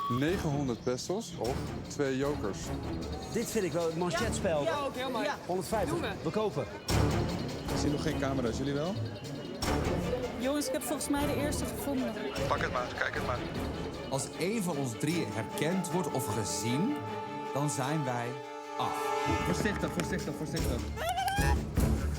900 pesos of 2 jokers. Dit vind ik wel het manchetspel. Ja, ook heel mooi. 150. We kopen. Ik zie nog geen camera's, jullie wel? Jongens, ik heb volgens mij de eerste gevonden. Pak het maar, kijk het maar. Als één van ons drieën herkend wordt of gezien, dan zijn wij af. Voorzichtig.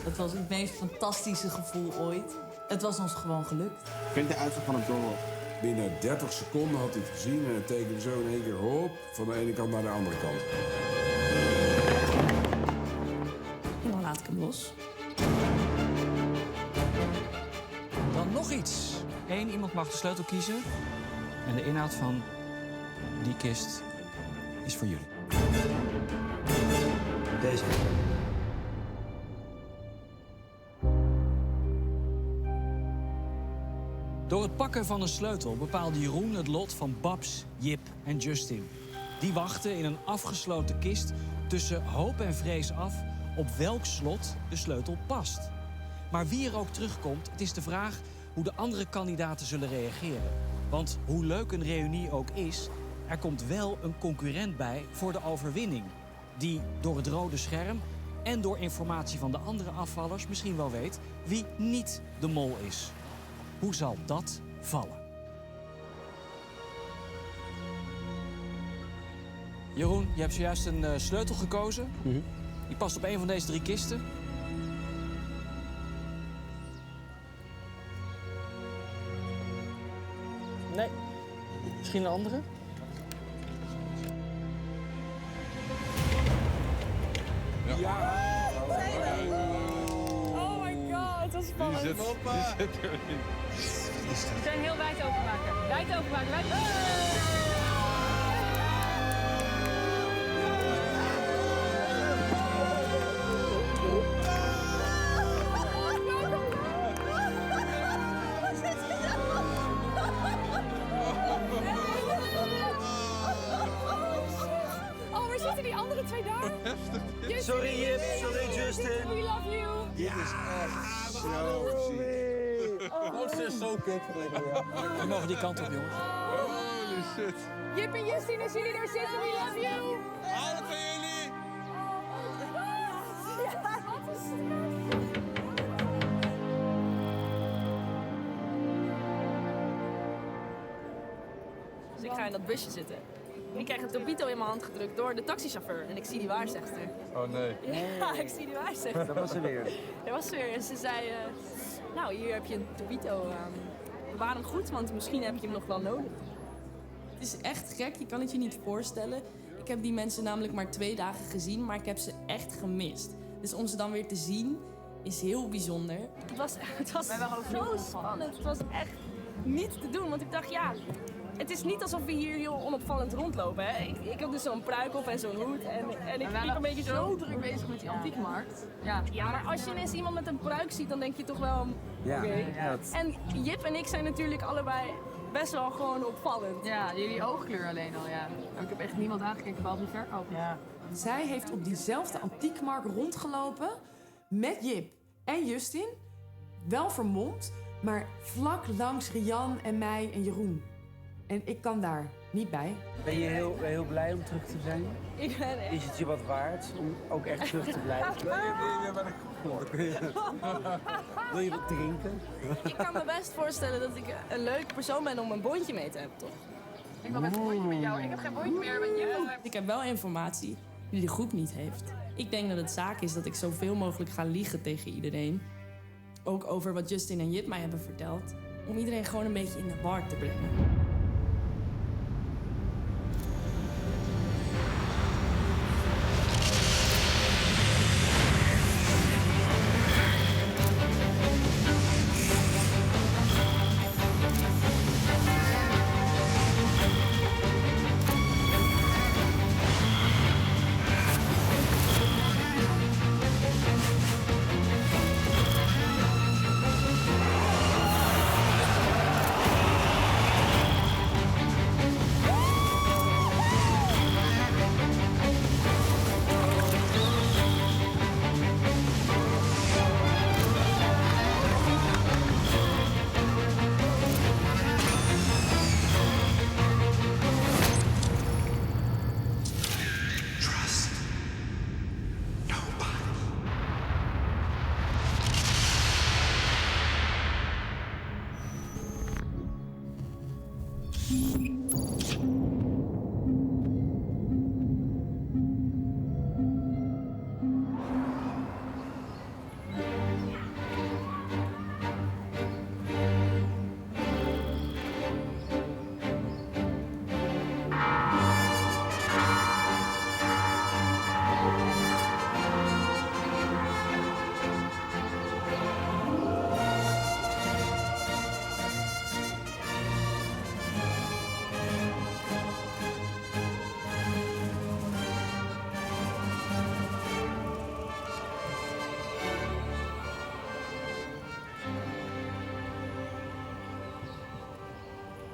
Het was het meest fantastische gevoel ooit. Het was ons gewoon gelukt. Ik vind de uitslag van het doel. Binnen 30 seconden had hij het gezien en het tekende zo in één keer hop, van de ene kant naar de andere kant. En dan laat ik hem los. Dan nog iets. Eén iemand mag de sleutel kiezen. En de inhoud van die kist is voor jullie. Deze. Door het pakken van een sleutel bepaalde Jeroen het lot van Babs, Jip en Justin. Die wachten in een afgesloten kist tussen hoop en vrees af op welk slot de sleutel past. Maar wie er ook terugkomt, het is de vraag hoe de andere kandidaten zullen reageren. Want hoe leuk een reunie ook is, er komt wel een concurrent bij voor de overwinning. Die door het rode scherm en door informatie van de andere afvallers misschien wel weet wie niet de mol is. Hoe zal dat vallen? Jeroen, je hebt zojuist een sleutel gekozen. Die past op een van deze 3 kisten. Nee. Misschien een andere? Oh my god, dat is spannend. Die zit er niet. We zijn heel wijd openmaken. Wijd openmaken. Oh, waar zitten die andere 2 daar? Sorry Jip, sorry Justin. We love you. Dit is echt zo ziek. Dat is zo kut. We mogen die kant op, jongens. Holy shit. Jip en Justin, als jullie daar zitten, we love you. Houden van jullie. Dus ik ga in dat busje zitten. Ik krijg een tobito in mijn hand gedrukt door de taxichauffeur. En ik zie die waarzegster. Oh nee. Ja, ik zie die waarzegster. Dat was er weer. Dat was weer. En ze zei, nou, hier heb je een tobito. Bewaar hem goed, want misschien heb je hem nog wel nodig. Het is echt gek, je kan het je niet voorstellen. Ik heb die mensen namelijk maar 2 dagen gezien, maar ik heb ze echt gemist. Dus om ze dan weer te zien, is heel bijzonder. Het was zo spannend. Het was echt niet te doen, want ik dacht, ja... Het is niet alsof we hier heel onopvallend rondlopen. Hè. Ik had dus zo'n pruik op en zo'n hoed. En ik liep een beetje zo druk bezig met die antiekmarkt. Ja, maar als je ineens iemand met een pruik ziet, dan denk je toch wel... Ja, oké. ja. En Jip en ik zijn natuurlijk allebei best wel gewoon opvallend. Ja, jullie oogkleur alleen al, ja. Ik heb echt niemand aangekeken behalve de verkoper. Ja. Zij heeft op diezelfde antiekmarkt rondgelopen met Jip en Justin. Wel vermomd, maar vlak langs Rian en mij en Jeroen. En ik kan daar niet bij. Ben je heel blij om terug te zijn? Ik ben echt... Is het je wat waard om ook echt terug te blijven? Wil je wat drinken? Ik kan me best voorstellen dat ik een leuke persoon ben om een bondje mee te hebben, toch? Ik wil met een bondje met jou. Ik heb geen bondje meer met jou. Ik heb wel informatie die de groep niet heeft. Ik denk dat het zaak is dat ik zoveel mogelijk ga liegen tegen iedereen. Ook over wat Justin en Jip mij hebben verteld. Om iedereen gewoon een beetje in de war te brengen.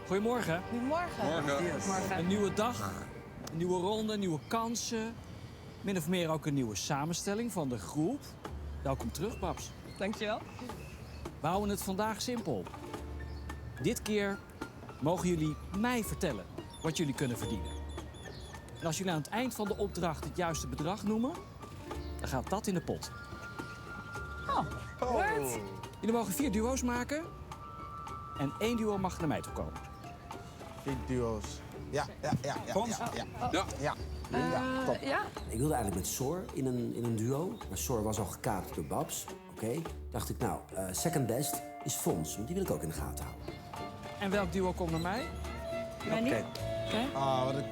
Goedemorgen. Goedemorgen. Een nieuwe dag, een nieuwe ronde, nieuwe kansen. Min of meer ook een nieuwe samenstelling van de groep. Welkom terug, Babs. Dankjewel. We houden het vandaag simpel. Dit keer mogen jullie mij vertellen wat jullie kunnen verdienen. En als jullie aan het eind van de opdracht het juiste bedrag noemen, dan gaat dat in de pot. What? Jullie mogen 4 duo's maken en 1 duo mag naar mij toe komen. 4 duo's. Ja. Ja? Ik wilde eigenlijk met Sor in een duo. Maar Sor was al gekaapt door Babs. Oké. Dacht ik, nou, second best is Fons. Want die wil ik ook in de gaten houden. En welk duo komt naar mij? Oké. Wat een...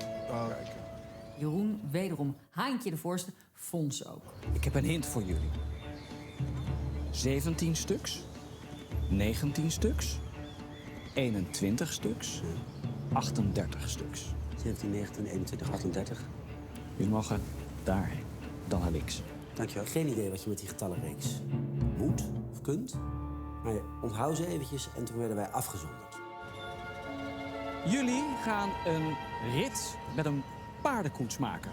Jeroen, wederom Haantje de voorste, Fons ook. Ik heb een hint voor jullie. 17 stuks, 19 stuks, 21 stuks, 38 stuks. 17, 19, 21, 38. Jullie mogen daarheen, dan naar links. Dankjewel. Geen idee wat je met die getallenreeks moet of kunt. Maar onthoud ze eventjes en toen werden wij afgezonderd. Jullie gaan een rit met een paardenkoets maken.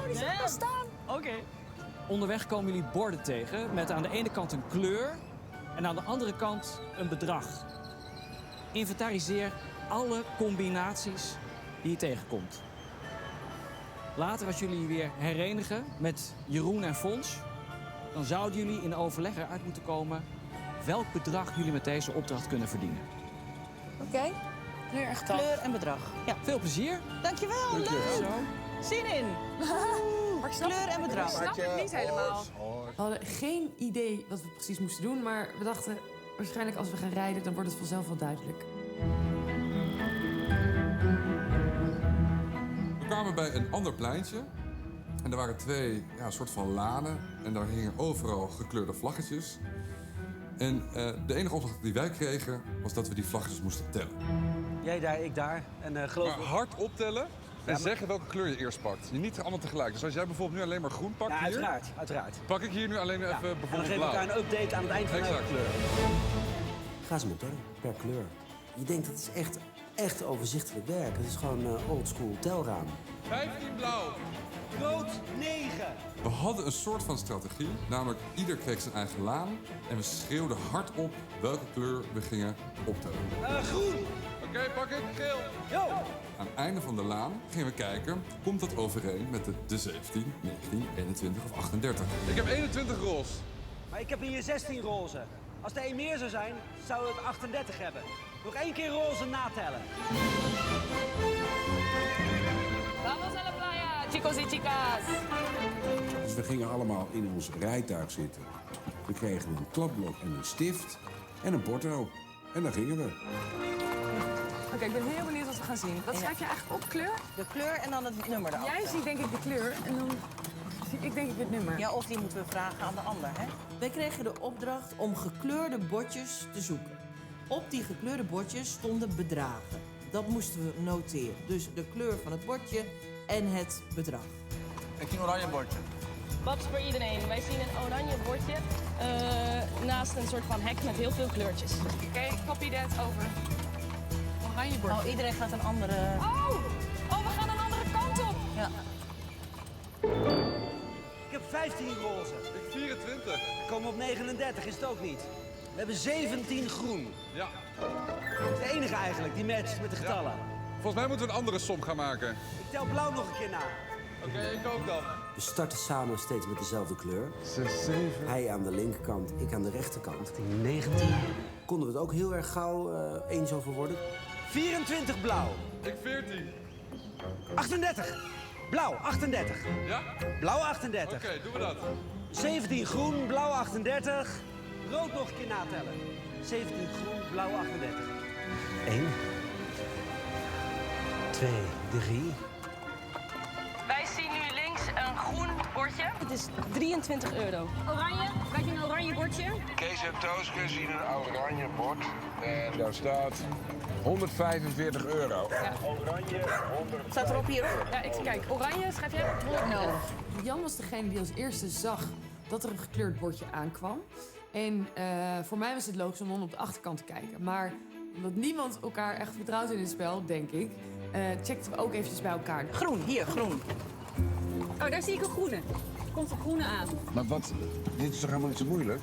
Die zijn al staan. Oké. Onderweg komen jullie borden tegen met aan de ene kant een kleur en aan de andere kant een bedrag. Inventariseer alle combinaties die je tegenkomt. Later, als jullie je weer herenigen met Jeroen en Fons, dan zouden jullie in overleg eruit moeten komen welk bedrag jullie met deze opdracht kunnen verdienen. Oké. Kleur en bedrag. Ja. Veel plezier. Dankjewel, leuk. Zo. Zin in. Kleur en bedrag. Ik snap het niet helemaal. We hadden geen idee wat we precies moesten doen, maar we dachten... waarschijnlijk als we gaan rijden, dan wordt het vanzelf wel duidelijk. We kwamen bij een ander pleintje. En er waren 2 soort van lanen. En daar hingen overal gekleurde vlaggetjes. En de enige opdracht die wij kregen was dat we die vlaggetjes moesten tellen. Jij daar, ik daar. En geloof Maar hard optellen en zeggen welke kleur je eerst pakt. Je niet allemaal tegelijk. Dus als jij bijvoorbeeld nu alleen maar groen pakt Ja, hier... uiteraard. Pak ik hier nu alleen even En dan bijvoorbeeld geven we blauw. elkaar een update aan het eind van elke Exact. kleur. Ga ze maar tellen, per kleur. Je denkt, dat is echt overzichtelijk werk. Het is gewoon oldschool telraam. 15 blauw. Rood 9. We hadden een soort van strategie. Namelijk, ieder kreeg zijn eigen laan. En we schreeuwden hardop welke kleur we gingen optellen. Groen. Oké, pak ik. Geel. Yo. Aan het einde van de laan gingen we kijken, komt dat overeen met de 17, 19, 21 of 38? Ik heb 21 roze. Maar ik heb hier 16 roze. Als er 1 meer zou zijn, zouden we 38 hebben. Nog 1 keer roze natellen. Vamos a la playa, chicos y chicas. Dus we gingen allemaal in ons rijtuig zitten. We kregen een kladblok en een stift en een porto. En daar gingen we. Oké, ik ben heel benieuwd wat we gaan zien. Wat schrijf je eigenlijk op? Kleur? De kleur en dan het nummer eraf. Jij ziet denk ik de kleur en dan zie ik denk ik het nummer. Ja, of die moeten we vragen aan de ander, hè? Wij kregen de opdracht om gekleurde bordjes te zoeken. Op die gekleurde bordjes stonden bedragen. Dat moesten we noteren. Dus de kleur van het bordje en het bedrag. Ik zie een oranje bordje. Babs voor iedereen. Wij zien een oranje bordje naast een soort van hek met heel veel kleurtjes. Oké, copy that over. Oranje bordje. Oh, iedereen gaat een andere... Oh, we gaan een andere kant op. Ja. Ik heb 15 roze. Ik 24. We komen op 39, is het ook niet. We hebben 17 groen. Ja. Dat is de enige eigenlijk die matcht met de getallen. Volgens mij moeten we een andere som gaan maken. Ik tel blauw nog een keer na. Oké, ik ook dan. We starten samen steeds met dezelfde kleur. 6, 7. Hij aan de linkerkant, ik aan de rechterkant. 19. konden we het ook heel erg gauw eens over worden. 24 blauw. Ik 14. 38. Blauw, 38. Ja? Blauw 38. Oké, doen we dat. 17 groen, blauw 38. Rood nog een keer natellen. 17 groen, blauw 38. 1, 2, 3. Wij zien nu links een groen bordje. Het is €23. Oranje, kijk je een oranje bordje? Kees en Tooske zien een oranje bord. En daar staat €145. Ja. Oranje, 100. Staat erop hierop? Ja, ik kijk. Oranje, schrijf jij? 111. Jan was degene die als eerste zag dat er een gekleurd bordje aankwam. En voor mij was het logisch om op de achterkant te kijken. Maar omdat niemand elkaar echt vertrouwt in dit spel, denk ik, checkten we ook eventjes bij elkaar. Groen, hier, groen. Oh, daar zie ik een groene. Er komt een groene aan. Maar wat? Dit is toch helemaal niet zo moeilijk?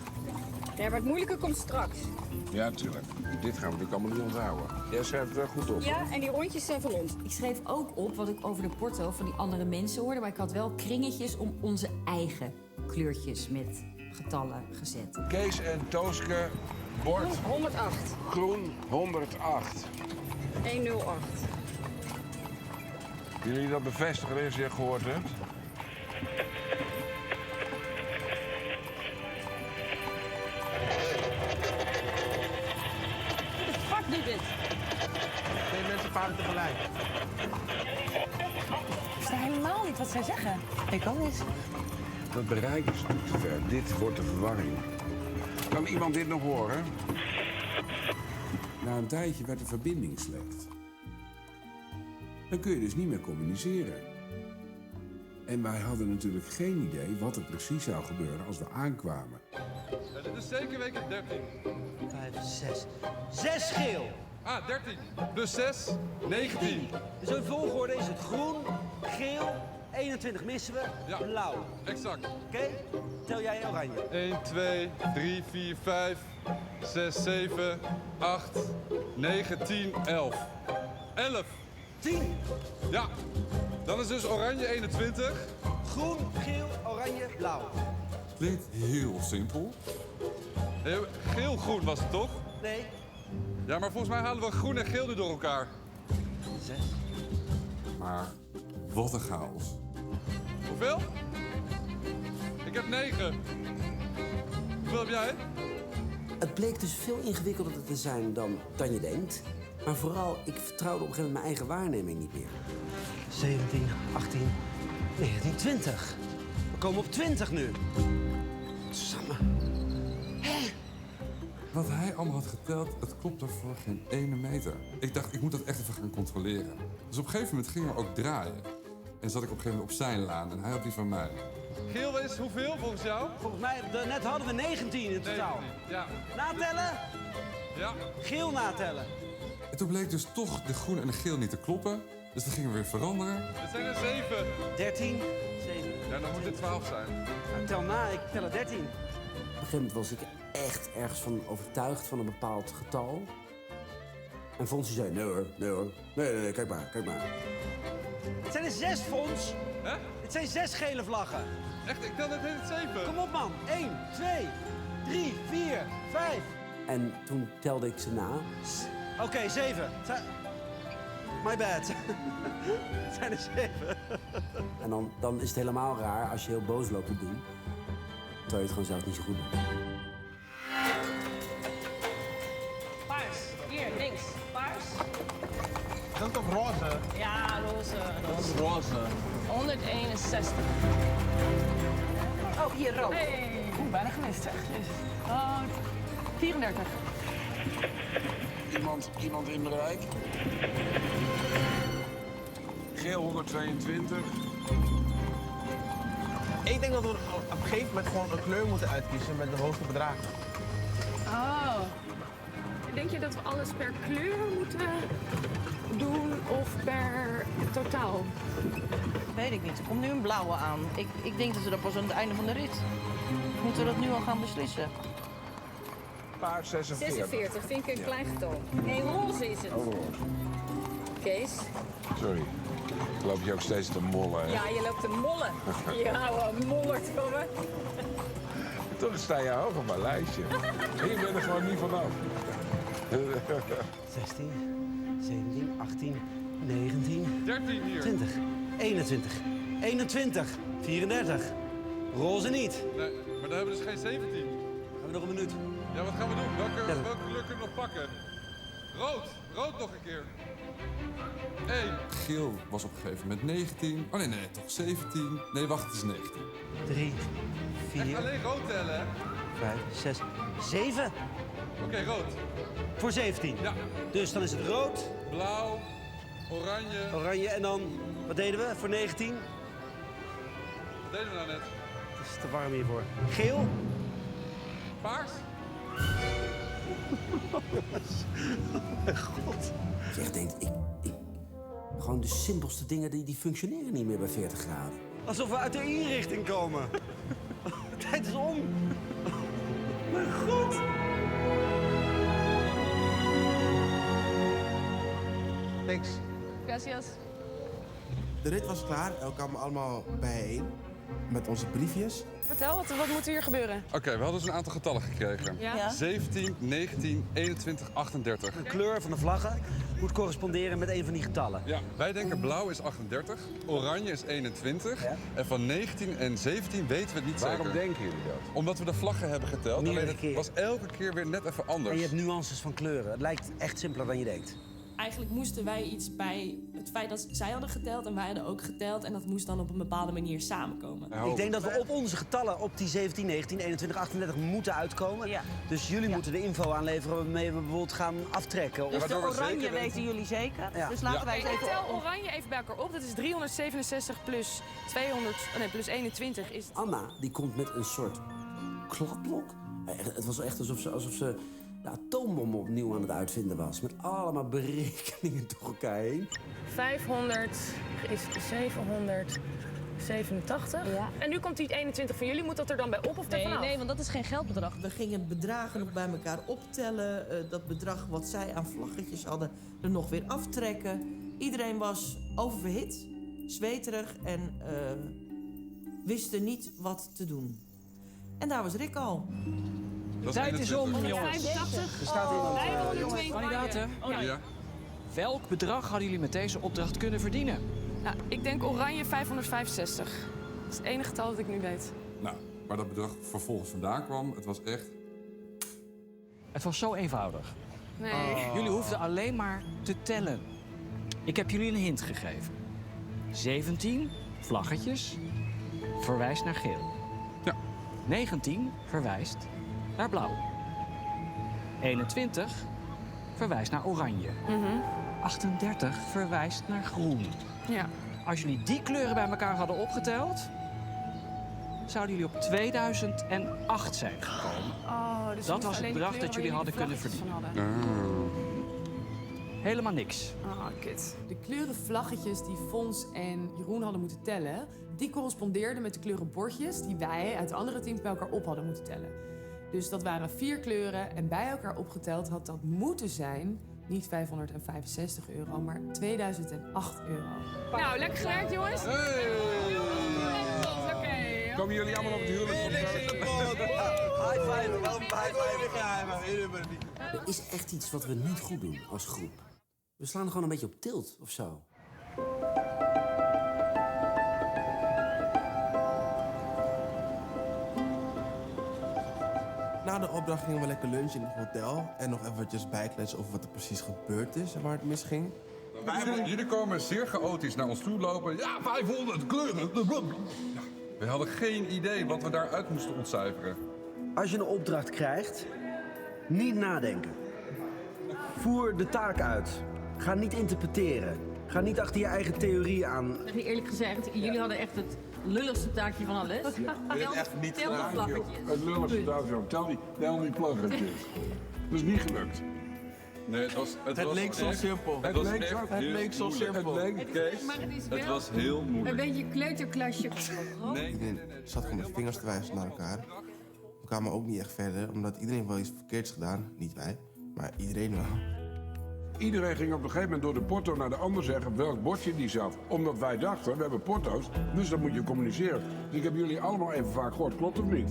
Ja, maar het moeilijke komt straks. Ja, natuurlijk. Dit gaan we natuurlijk allemaal niet onthouden. Jij schrijft het wel goed op. Ja, en die rondjes zijn van ons. Ik schreef ook op wat ik over de porto van die andere mensen hoorde, maar ik had wel kringetjes om onze eigen kleurtjes met getallen gezet. Kees en Tooske, bord. 108. Groen, 108. 108. Willen jullie dat bevestigen als je het gehoord hebt? Fuck nu dit. 2 mensen varen tegelijk. Ik sta helemaal niet wat zij zeggen. Ik ook niet. Dat bereik is niet te ver. Dit wordt de verwarring. Kan iemand dit nog horen? Na een tijdje werd de verbinding slecht. Dan kun je dus niet meer communiceren. En wij hadden natuurlijk geen idee wat er precies zou gebeuren als we aankwamen. Ja, dit is zeker week 13. 5, 6. 6 geel. Ah, 13. Plus 6, 19. Dus in volgorde is het groen, geel, 21 missen we, Ja. blauw. Exact. Oké? Tel jij oranje. 1, 2, 3, 4, 5, 6, 7, 8, 9, 10, 11. 11. 10. Ja. Dan is dus oranje 21. Groen, geel, oranje, blauw. Klinkt heel simpel. Geel-groen was het toch? Nee. Ja, maar volgens mij halen we groen en geel nu door elkaar. 6. Maar wat een chaos. Hoeveel? Ik heb 9. Hoeveel heb jij? Het bleek dus veel ingewikkelder te zijn dan je denkt. Maar vooral, ik vertrouwde op een gegeven moment mijn eigen waarneming niet meer. 17, 18, 19, 20. We komen op 20 nu. Samen. Wat hij allemaal had geteld, het klopte voor geen ene meter. Ik dacht, ik moet dat echt even gaan controleren. Dus op een gegeven moment gingen we ook draaien. En zat ik op een gegeven moment op zijn laan en hij op die van mij. Geel is hoeveel volgens jou? Volgens mij, net hadden we 19 in totaal. 19, ja. Natellen? Ja. Geel natellen. En toen bleek dus toch de groen en de geel niet te kloppen. Dus dan gingen we weer veranderen. Het zijn er 7. 13. 7. Ja, dan moet het 12 zijn. Nou, tel na, ik tel er 13. Op een gegeven moment was ik echt ergens van overtuigd van een bepaald getal. En Fonsie zei, nee hoor, nee hoor. Nee, kijk maar, kijk maar. Het zijn er 6, Fons. Hè? Het zijn 6 gele vlaggen. Echt, ik tel net het 7. Kom op, man. 1, 2, 3, 4, 5. En toen telde ik ze na. Oké, 7. My bad. Het zijn er 7. En dan is het helemaal raar als je heel boos loopt te doen. Terwijl je het gewoon zelf niet zo goed doet. Paars. Hier, links. Paars. Dat is toch roze? Ja, roze. Dat is roze. 161. Oh, hier rood. Hey. Oeh, bijna gemist zeg. Oh, 34. Iemand in bereik? Geel 122. Ik denk dat we op een gegeven moment gewoon een kleur moeten uitkiezen met de hoogste bedragen. Oh. Denk je dat we alles per kleur moeten doen of per totaal? Weet ik niet. Er komt nu een blauwe aan. Ik denk dat we dat pas aan het einde van de rit. Moeten we dat nu al gaan beslissen? Paars 46. 46 vind ik een klein getal. Nee, roze is het. Oh, roze. Kees? Sorry. Loop je ook steeds te mollen, hè? Ja, je loopt te mollen. Ja, wat mollert van me. Toch sta je hoog op mijn lijstje. En je bent er gewoon niet vanaf. 16, 17, 18, 19... 13 hier. 20, 21, 21, 34. Roze niet. Nee, maar dan hebben we dus geen 17. Gaan we nog een minuut? Ja, wat gaan we doen? Welke kleur kunnen we nog pakken? Rood. Rood nog een keer. 1. Geel was op een gegeven moment 19. Oh nee, toch 17. Nee, wacht, het is 19. 3, 4... Echt alleen rood tellen, hè? 5, 6, 7. Oké, rood. Voor 17. Ja. Dus dan is het rood. Blauw. Oranje. Oranje en dan, wat deden we voor 19? Wat deden we nou net? Het is te warm hiervoor. Geel. Paars. Mijn god. Je echt denkt, gewoon de simpelste dingen die functioneren niet meer bij 40 graden. Alsof we uit de inrichting komen. De tijd is om. Mijn god. Thanks. Gracias. De rit was klaar. We kwamen allemaal bijeen. Met onze briefjes. Vertel, wat moet hier gebeuren? Oké, we hadden dus een aantal getallen gekregen. Ja. 17, 19, 21, 38. De kleur van de vlaggen moet corresponderen met een van die getallen. Ja, wij denken blauw is 38, oranje is 21. Ja. En van 19 en 17 weten we het niet Waarom zeker. denken jullie dat? Omdat we de vlaggen hebben geteld. Meerdere Alleen het keren. was elke keer weer net even anders. En je hebt nuances van kleuren. Het lijkt echt simpeler dan je denkt. Eigenlijk moesten wij iets bij het feit dat zij hadden geteld en wij hadden ook geteld. En dat moest dan op een bepaalde manier samenkomen. Ik denk dat we op onze getallen op die 17, 19, 21, 38 moeten uitkomen. Ja. Dus jullie moeten de info aanleveren waarmee we bijvoorbeeld gaan aftrekken. Dus Of- de oranje weten jullie zeker. Ja. Dus laten wij eens Ik even... tel oranje even bij elkaar op. Dat is 367 plus 200, nee, plus 21 is... Anna, die komt met een soort kladblok. Het was echt alsof ze de atoombom opnieuw aan het uitvinden was. Met allemaal berekeningen door elkaar heen. 500 is 787. Ja. En nu komt die 21 van jullie. Moet dat er dan bij op of er vanaf? Nee, want dat is geen geldbedrag. We gingen bedragen nog bij elkaar optellen. Dat bedrag wat zij aan vlaggetjes hadden, er nog weer aftrekken. Iedereen was oververhit, zweterig en wisten niet wat te doen. En daar was Rick al. De tijd is om, jongens. 85. Er staat iemand. 502 Kandidaten. Ja. Welk bedrag hadden jullie met deze opdracht kunnen verdienen? Ja, ik denk oranje 565. Dat is het enige getal dat ik nu weet. Nou, waar dat bedrag vervolgens vandaan kwam, het was echt... Het was zo eenvoudig. Nee. Jullie hoefden alleen maar te tellen. Ik heb jullie een hint gegeven. 17 vlaggetjes verwijst naar geel. Ja. 19 verwijst naar blauw. 21 verwijst naar oranje. 38 verwijst naar groen. Ja. Als jullie die kleuren bij elkaar hadden opgeteld, zouden jullie op 2008 zijn gekomen. Oh, dus Dat was het bedrag dat jullie hadden kunnen verdienen. Helemaal niks. Oh, kut. De kleurenvlaggetjes die Fons en Jeroen hadden moeten tellen, die correspondeerden met de kleurenbordjes die wij uit de andere teams bij elkaar op hadden moeten tellen. Dus dat waren 4 kleuren en bij elkaar opgeteld had dat moeten zijn niet €565, maar €2008. Nou, lekker gewerkt, jongens. Oké. Komen jullie allemaal op het huwelijk? High five, wel Er is echt iets wat we niet goed doen als groep. We slaan gewoon een beetje op tilt of zo. Na de opdracht gingen we lekker lunchen in het hotel. En nog eventjes bijkletsen over wat er precies gebeurd is en waar het misging. Jullie komen zeer chaotisch naar ons toe lopen. Ja, 500 kleuren. Ja, we hadden geen idee wat we daaruit moesten ontcijferen. Als je een opdracht krijgt, niet nadenken. Voer de taak uit. Ga niet interpreteren. Ga niet achter je eigen theorie aan. Eerlijk gezegd, jullie hadden echt het lulligste taakje van alles. Tel de vlaggetjes. Het lulligste datum. Tel die plaggetjes. Dat is niet gelukt. Nee, het was leek zo echt- simpel. Het was leek echt zo- heel leek zo moeilijk. simpel. Kees, Maar het is het wel was heel moeilijk. een beetje kleuterklasje. Nee, Iedereen zat gewoon met vingers te wijzen naar elkaar. We kwamen ook niet echt verder, omdat iedereen wel iets verkeerds gedaan. Niet wij, maar iedereen wel. Iedereen ging op een gegeven moment door de porto naar de ander zeggen welk bordje die zat. Omdat wij dachten, we hebben porto's, dus dan moet je communiceren. Dus ik heb jullie allemaal even vaak gehoord, klopt of niet?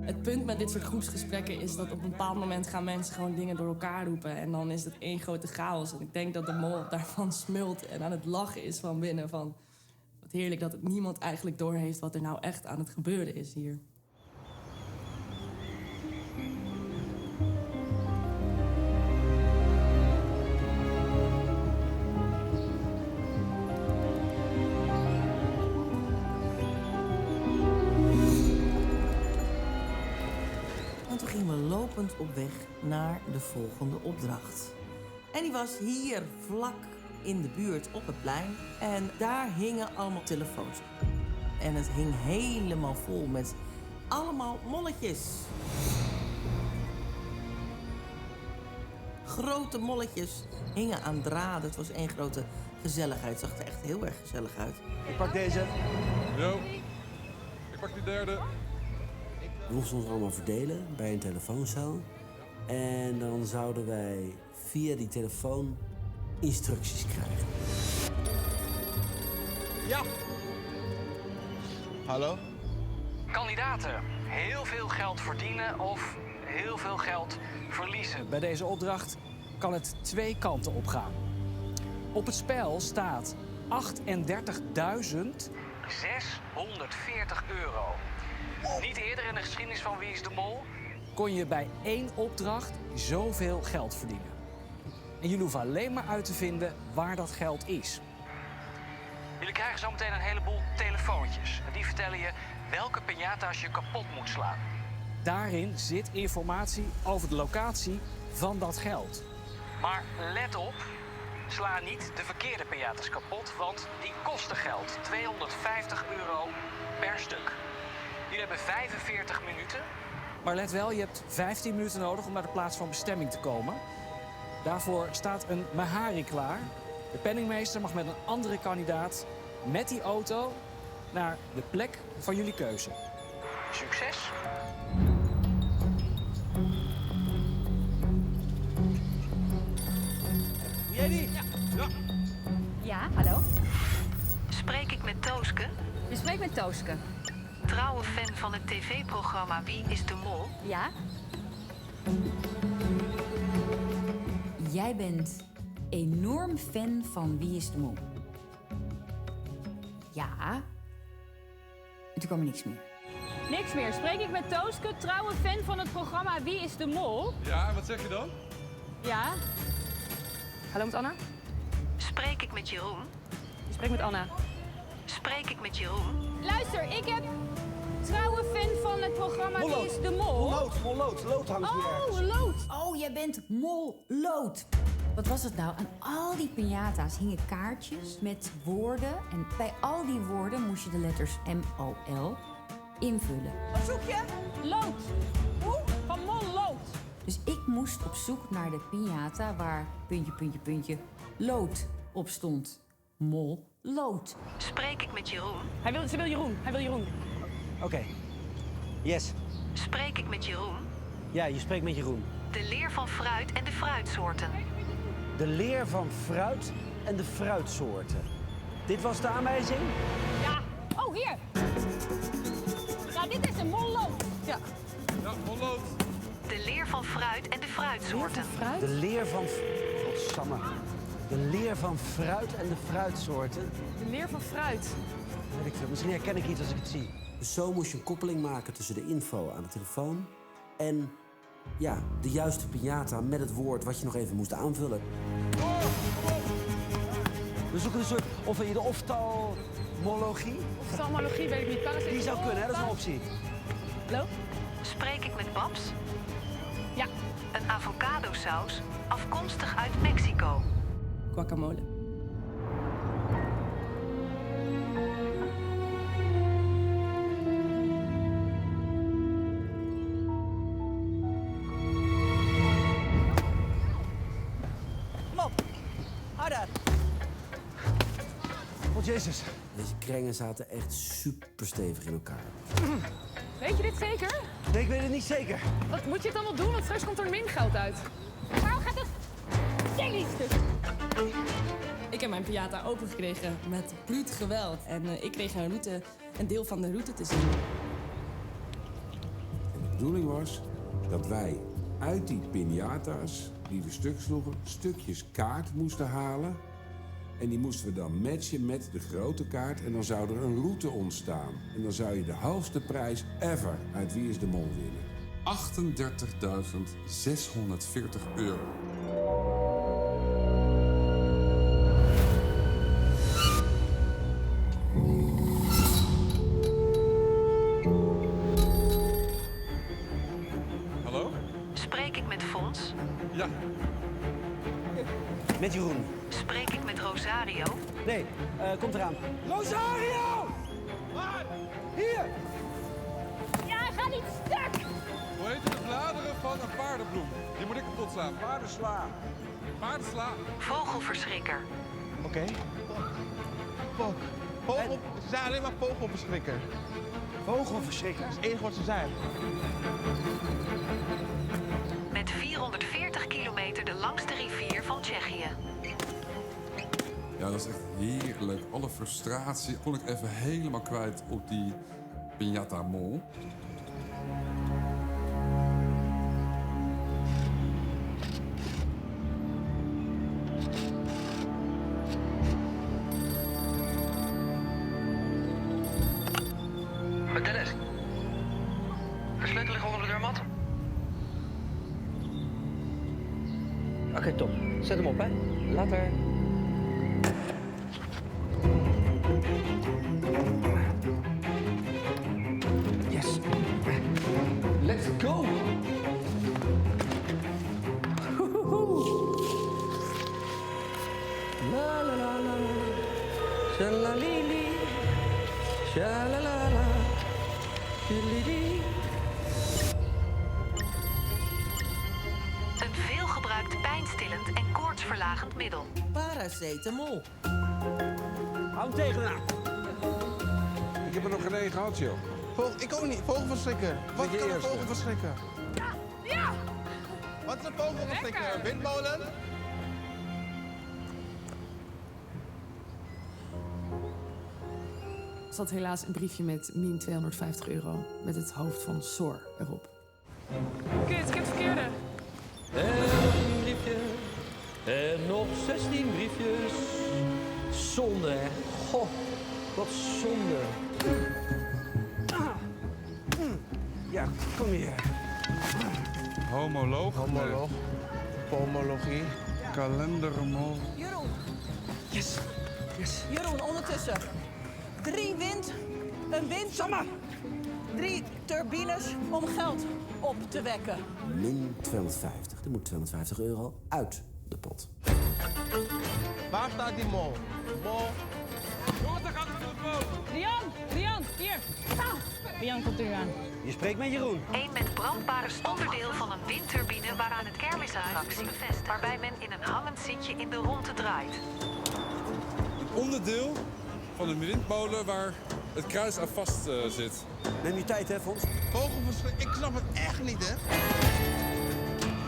Het punt met dit soort groepsgesprekken is dat op een bepaald moment gaan mensen gewoon dingen door elkaar roepen. En dan is het één grote chaos. En ik denk dat de mol daarvan smult en aan het lachen is van binnen. Van, wat heerlijk dat het niemand eigenlijk doorheeft wat er nou echt aan het gebeuren is hier. En toen gingen we lopend op weg naar de volgende opdracht. En die was hier vlak in de buurt op het plein. En daar hingen allemaal telefoons. En het hing helemaal vol met allemaal molletjes. Grote molletjes hingen aan draden. Het was één grote gezelligheid. Het zag er echt heel erg gezellig uit. Ik pak deze. Jo, ik pak die derde. We moesten ons allemaal verdelen bij een telefooncel. En dan zouden wij via die telefoon instructies krijgen. Ja. Hallo? Kandidaten. Heel veel geld verdienen of heel veel geld verliezen. Bij deze opdracht kan het twee kanten opgaan. Op het spel staat €38.640. Niet eerder in de geschiedenis van Wie is de Mol kon je bij één opdracht zoveel geld verdienen. En jullie hoeven alleen maar uit te vinden waar dat geld is. Jullie krijgen zometeen een heleboel telefoontjes. En die vertellen je welke piñata's je kapot moet slaan. Daarin zit informatie over de locatie van dat geld. Maar let op, sla niet de verkeerde piñata's kapot, want die kosten geld. €250 per stuk. Jullie hebben 45 minuten. Maar let wel, je hebt 15 minuten nodig om naar de plaats van bestemming te komen. Daarvoor staat een Mahari klaar. De penningmeester mag met een andere kandidaat met die auto naar de plek van jullie keuze. Succes! Jenny? Ja. Ja, hallo? Spreek ik met Tooske? Je spreekt met Tooske. Trouwe fan van het tv-programma Wie is de Mol? Ja? Jij bent enorm fan van Wie is de Mol? Ja. En toen kwam er niks meer. Niks meer. Spreek ik met Tooske, trouwe fan van het programma Wie is de Mol? Ja, en wat zeg je dan? Ja. Hallo, met Anna? Spreek ik met Jeroen? Je spreekt met Anna. Spreek ik met Jeroen? Luister, ik heb trouwe fan van het programma Wie is de Mol? Lood hangt hier ergens. Oh, lood. Oh, jij bent Mol-lood. Wat was het nou? Aan al die piñata's hingen kaartjes met woorden. En bij al die woorden moest je de letters M-O-L invullen. Wat zoek je? Lood. Hoe? Van Mol-lood. Dus ik moest op zoek naar de piñata waar puntje, puntje, puntje lood op stond. Mol-lood. Spreek ik met Jeroen? Ze wil Jeroen. Hij wil Jeroen. Oké. Yes. Spreek ik met Jeroen? Ja, je spreekt met Jeroen. De leer van fruit en de fruitsoorten. De leer van fruit en de fruitsoorten. Dit was de aanwijzing? Ja. Oh, hier. Nou, dit is een mollood. Ja. Ja, mollood. De leer van fruit en de fruitsoorten. De leer van... Godsamme. De leer van fruit en de fruitsoorten. De leer van fruit. Weet ik veel. Misschien herken ik iets als ik het zie. Dus zo moest je een koppeling maken tussen de info aan de telefoon en ja, de juiste piñata met het woord wat je nog even moest aanvullen. We zoeken een soort... Of de oftalmologie? Oftalmologie weet ik niet. Paus Die zou kunnen, hè? Dat is een optie. Hallo? Spreek ik met Babs? Ja. Een avocadosaus afkomstig uit Mexico. Guacamole. Kom op. Harder. Oh, Jezus. Deze krengen zaten echt super stevig in elkaar. Weet je dit zeker? Nee, ik weet het niet zeker. Wat moet je het allemaal doen? Want straks komt er min geld uit. Waarom gaat het stuk? Ik heb mijn piñata opengekregen met bruut geweld. En ik kreeg een deel van de route te zien. En de bedoeling was dat wij uit die piñata's die we stuk sloegen, stukjes kaart moesten halen. En die moesten we dan matchen met de grote kaart. En dan zou er een route ontstaan. En dan zou je de hoogste prijs ever uit Wie is de Mol winnen. 38.640 euro. Hallo? Spreek ik met Fons? Ja. Met Jeroen. Spreek ik met Rosario? Nee, komt eraan. Rosario! Waar? Hier! Ja, hij gaat niet stuk! Hoe heet de bladeren van een paardenbloem? Die moet ik kapot slaan. Paardensla. Paardensla. Vogelverschrikker. Oké. Vogel. Ze zijn alleen maar vogelverschrikker. Vogelverschrikker? Dat is het enige wat ze zijn. Met 440 kilometer de langste rivier van Tsjechië. Ja, dat is echt heerlijk. Alle frustratie kon ik even helemaal kwijt op die piñata mol. Met Dennis. De sleutel ligt onder de deurmat. Oké, top. Zet hem op, hè. Later. Yes. Let's go. La la la la. Shalalili. Shalalala. Dilili. Een veelgebruikt pijnstillend en koortsverlagend middel. Paracetamol. Hou hem tegenaan. Ik heb er nog geen één gehad, joh. Ik ook niet. Vogelverschrikker. Wat je kan een eerste. vogelverschrikker? Ja! Wat is een vogelverschrikker? Windmolen? Er zat helaas een briefje met min 250 euro met het hoofd van Sor erop. Kut, ik heb het verkeerde. Een briefje. En nog 16 briefjes. Zonde, hè? Goh, wat zonde. Ja, kom hier. Homoloog. Homoloog. Pomologie. Kalendermol. Jeroen. Yes. Yes. Jeroen, ondertussen. 3 wind, een wind, 3 turbines om geld op te wekken. Min 250. Er moet 250 euro uit de pot. Waar staat die mol? Mol. Rian, hier. Rian komt er aan. Je spreekt met Jeroen. Een met brandbare onderdeel van een windturbine waaraan het kermisattractie bevestigt. Waarbij men in een hangend zitje in de rondte draait. Onderdeel van een windmolen waar het kruis aan vast zit. Neem je tijd, hè, Fons? Vogelverschrikker. Ik snap het echt niet, hè?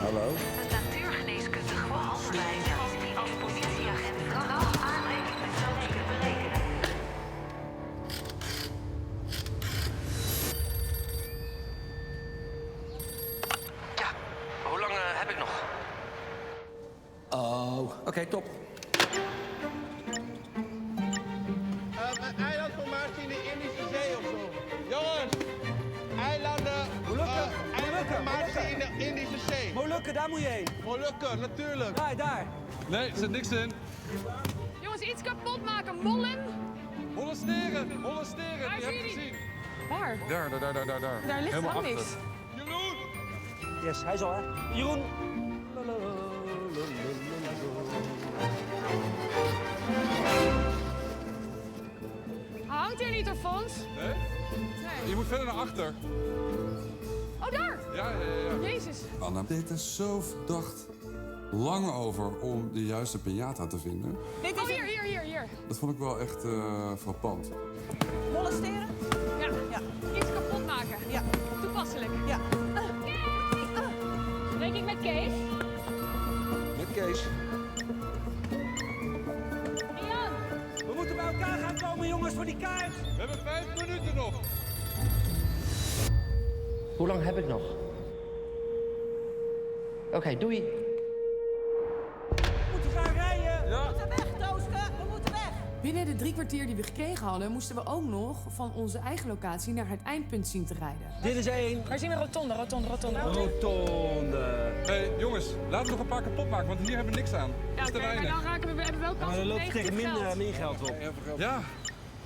Hallo? Een natuurgeneeskundige behandelwijze die als politieagent vertrouwd aanrekening met zoiets kunt berekenen. Ja, hoe lang heb ik nog? Oh, oké, top. Een eilandformatie in de Indische Zee of zo. Jongens, eilanden. Eilandformatie in de Indische Zee. Molukken, daar moet je heen. Molukken, natuurlijk. Daar. Nee, er zit niks in. Jongens, iets kapot maken. Mollen. Molesteren, die Waar heb zie ik je die? gezien. Waar? Daar. Daar ligt Helemaal helemaal achter. niks. Jeroen! Yes, hij is al, hè. Jeroen. Hangt hier niet, Fons? Nee? Nee. Je moet verder naar achter. Oh, daar! Ja. Jezus. Anna deed er zo verdacht lang over om de juiste piñata te vinden. Oh, hier. Dat vond ik wel echt frappant. Molesteren? Ja. Iets kapot maken. Ja. Toepasselijk. Ja. Spreek ik met Kees? Met Kees. Rian! We moeten bij elkaar gaan komen, jongens, voor die kaart. We hebben 5 minuten nog. Hoe lang heb ik nog? Oké, doei. We moeten gaan rijden. Ja. We moeten weg, Tooske. We moeten weg. Binnen de 3 kwartier die we gekregen hadden, moesten we ook nog van onze eigen locatie naar het eindpunt zien te rijden. Dit is 1. Waar zien we rotonde? Rotonde. Hé, jongens, laten we nog een paar kapot maken, want hier hebben we niks aan. Ja, Dat is te oké, maar weinig. dan raken we hebben wel kans Maar dan op loopt het tegen negatief min geld op. Ja,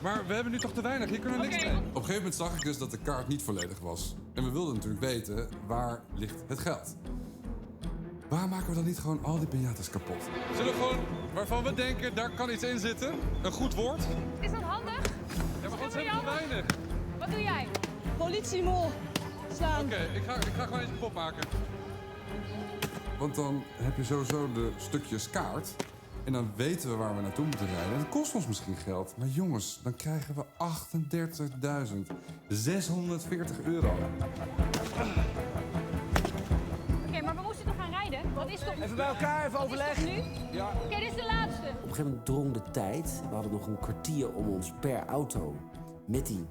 maar we hebben nu toch te weinig. Hier kunnen we niks mee. Op een gegeven moment zag ik dus dat de kaart niet volledig was. En we wilden natuurlijk weten, waar ligt het geld? Waar maken we dan niet gewoon al die piñatas kapot? Zullen we gewoon, waarvan we denken, daar kan iets in zitten? Een goed woord? Is dat handig? Ja, maar wat hebben we te weinig? Wat doe jij? Politiemol. Slaan. Oké, ik ga gewoon eens kapot maken. Want dan heb je sowieso de stukjes kaart. En dan weten we waar we naartoe moeten rijden. En dat kost ons misschien geld. Maar jongens, dan krijgen we 38.640 euro. Oké, maar we moesten toch gaan rijden? Wat is toch... Even bij elkaar, even overleg. nu? Ja. Oké, dit is de laatste. Op een gegeven moment drong de tijd. We hadden nog een kwartier om ons per auto met die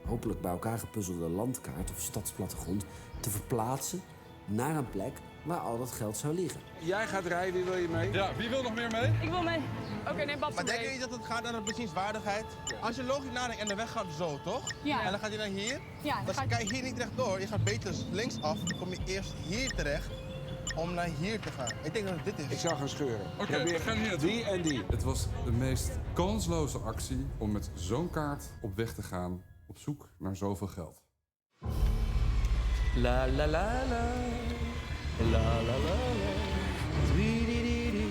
hopelijk bij elkaar gepuzzelde landkaart of stadsplattegrond te verplaatsen naar een plek waar al dat geld zou liggen. Jij gaat rijden, wie wil je mee? Ja, wie wil nog meer mee? Ik wil mee. Oké, neem Babs Maar denk je mee. niet dat het gaat naar de bezienswaardigheid? Als je logisch nadenkt en de weg gaat zo, toch? Ja. En dan gaat hij naar hier. Ja, dan Dan gaat- kan je hier niet rechtdoor. Je gaat beter linksaf. Dan kom je eerst hier terecht om naar hier te gaan. Ik denk dat het dit is. Ik zou gaan scheuren. Oké, we gaan hier naartoe. Die en die. Het was de meest kansloze actie om met zo'n kaart op weg te gaan op zoek naar zoveel geld. La la la la. La la la la. Tweedididi.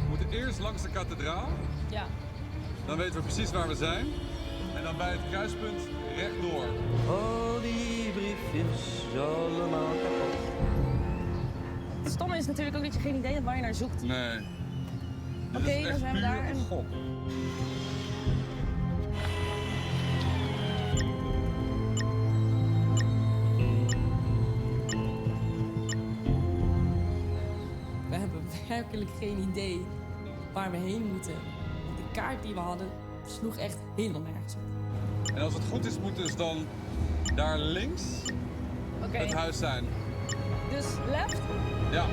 We moeten eerst langs de kathedraal. Ja. Dan weten we precies waar we zijn. En dan bij het kruispunt rechtdoor. Al die briefjes allemaal kapot. Het stomme is natuurlijk ook dat je geen idee hebt waar je naar zoekt. Nee. Oké, dan zijn we daar. En... We hebben werkelijk geen idee waar we heen moeten. Want de kaart die we hadden sloeg echt helemaal nergens op. En als het goed is, moet dus dan daar links Oké. het huis zijn. Dus left? Ja.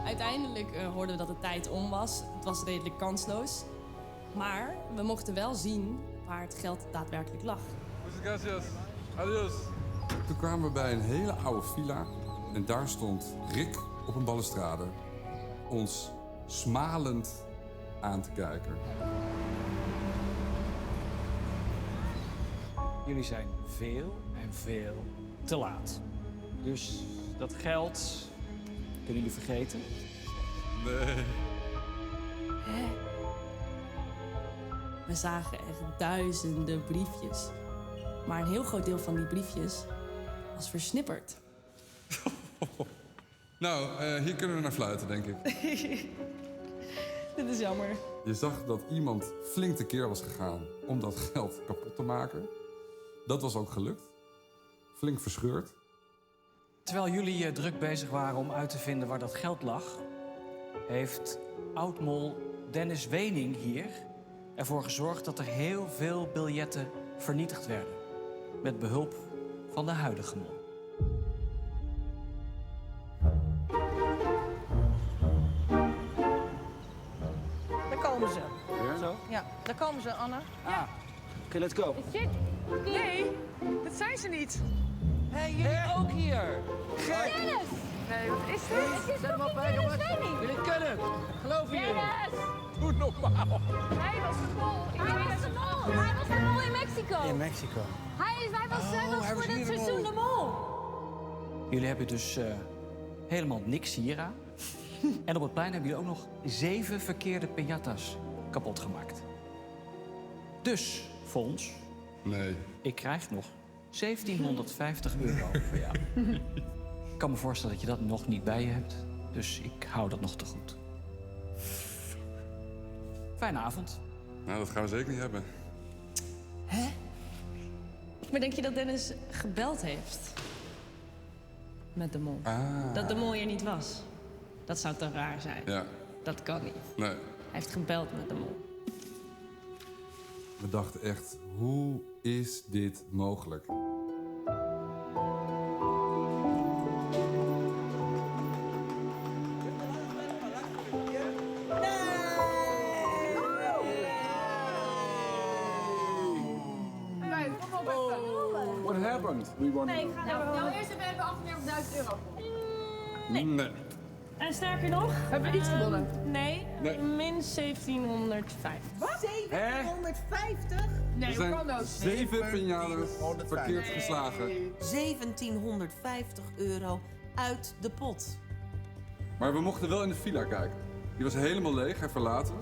Uiteindelijk hoorden we dat de tijd om was. Het was redelijk kansloos. Maar we mochten wel zien waar het geld daadwerkelijk lag. Muchas gracias. Adios. Toen kwamen we bij een hele oude villa. En daar stond Rick op een balustrade ons smalend aan te kijken. Jullie zijn veel en veel te laat. Dus dat geld kunnen jullie vergeten. Nee. We zagen echt duizenden briefjes. Maar een heel groot deel van die briefjes was versnipperd. Nou, hier kunnen we naar fluiten, denk ik. Dit is jammer. Je zag dat iemand flink tekeer was gegaan om dat geld kapot te maken. Dat was ook gelukt. Flink verscheurd. Terwijl jullie druk bezig waren om uit te vinden waar dat geld lag, heeft oud-mol Dennis Wening hier ervoor gezorgd dat er heel veel biljetten vernietigd werden. Met behulp van de huidige mol. Daar komen ze. Ja? Zo? Ja, daar komen ze, Anne. Oké, let's go. Nee, dat zijn ze niet. Hé, jullie ook hier. Dennis! Nee, wat is dit? Zet hem op, hè, jongens. Jullie kunnen het. Geloof je jullie. Dennis! Doe normaal. Hij was de mol. Hij was de mol. Hij was de mol in Mexico. In Mexico. Hij was hij was voor hier dit de seizoen mol. de mol. Jullie hebben dus helemaal niks hier aan. En op het plein hebben jullie ook nog 7 verkeerde piñatas kapot gemaakt. Dus, Fons, Nee. ik krijg nog 1750 euro voor jou. Ik kan me voorstellen dat je dat nog niet bij je hebt. Dus ik hou dat nog te goed. Fijne avond. Nou, dat gaan we zeker niet hebben. Maar denk je dat Dennis gebeld heeft? Met de mol. Ah. Dat de mol hier niet was? Dat zou te raar zijn. Ja. Dat kan niet. Nee. Hij heeft gebeld met de mol. We dachten echt, hoe is dit mogelijk? What happened? We won. Nee, ik ga nou eerst even €38.000. Nee. En sterker nog... Hebben we iets gewonnen? Nee, Nee. min 1750. Wat? 1750? Nee, Er hoe zijn kan dat? 7 piñatas verkeerd geslagen. €1750 uit de pot. Maar we mochten wel in de villa kijken. Die was helemaal leeg en verlaten.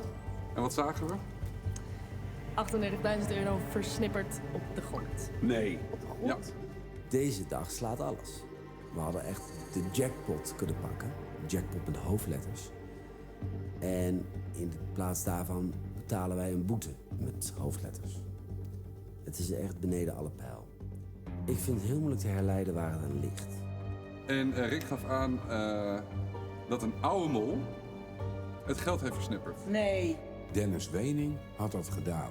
En wat zagen we? €38.000 versnipperd op de grond. Nee. Ja. Deze dag slaat alles. We hadden echt de jackpot kunnen pakken. Jackpot met hoofdletters. En in plaats daarvan betalen wij een boete met hoofdletters. Het is echt beneden alle pijl. Ik vind het heel moeilijk te herleiden waar het aan ligt. En Rick gaf aan dat een oude mol het geld heeft versnipperd. Nee. Dennis Wening had dat gedaan.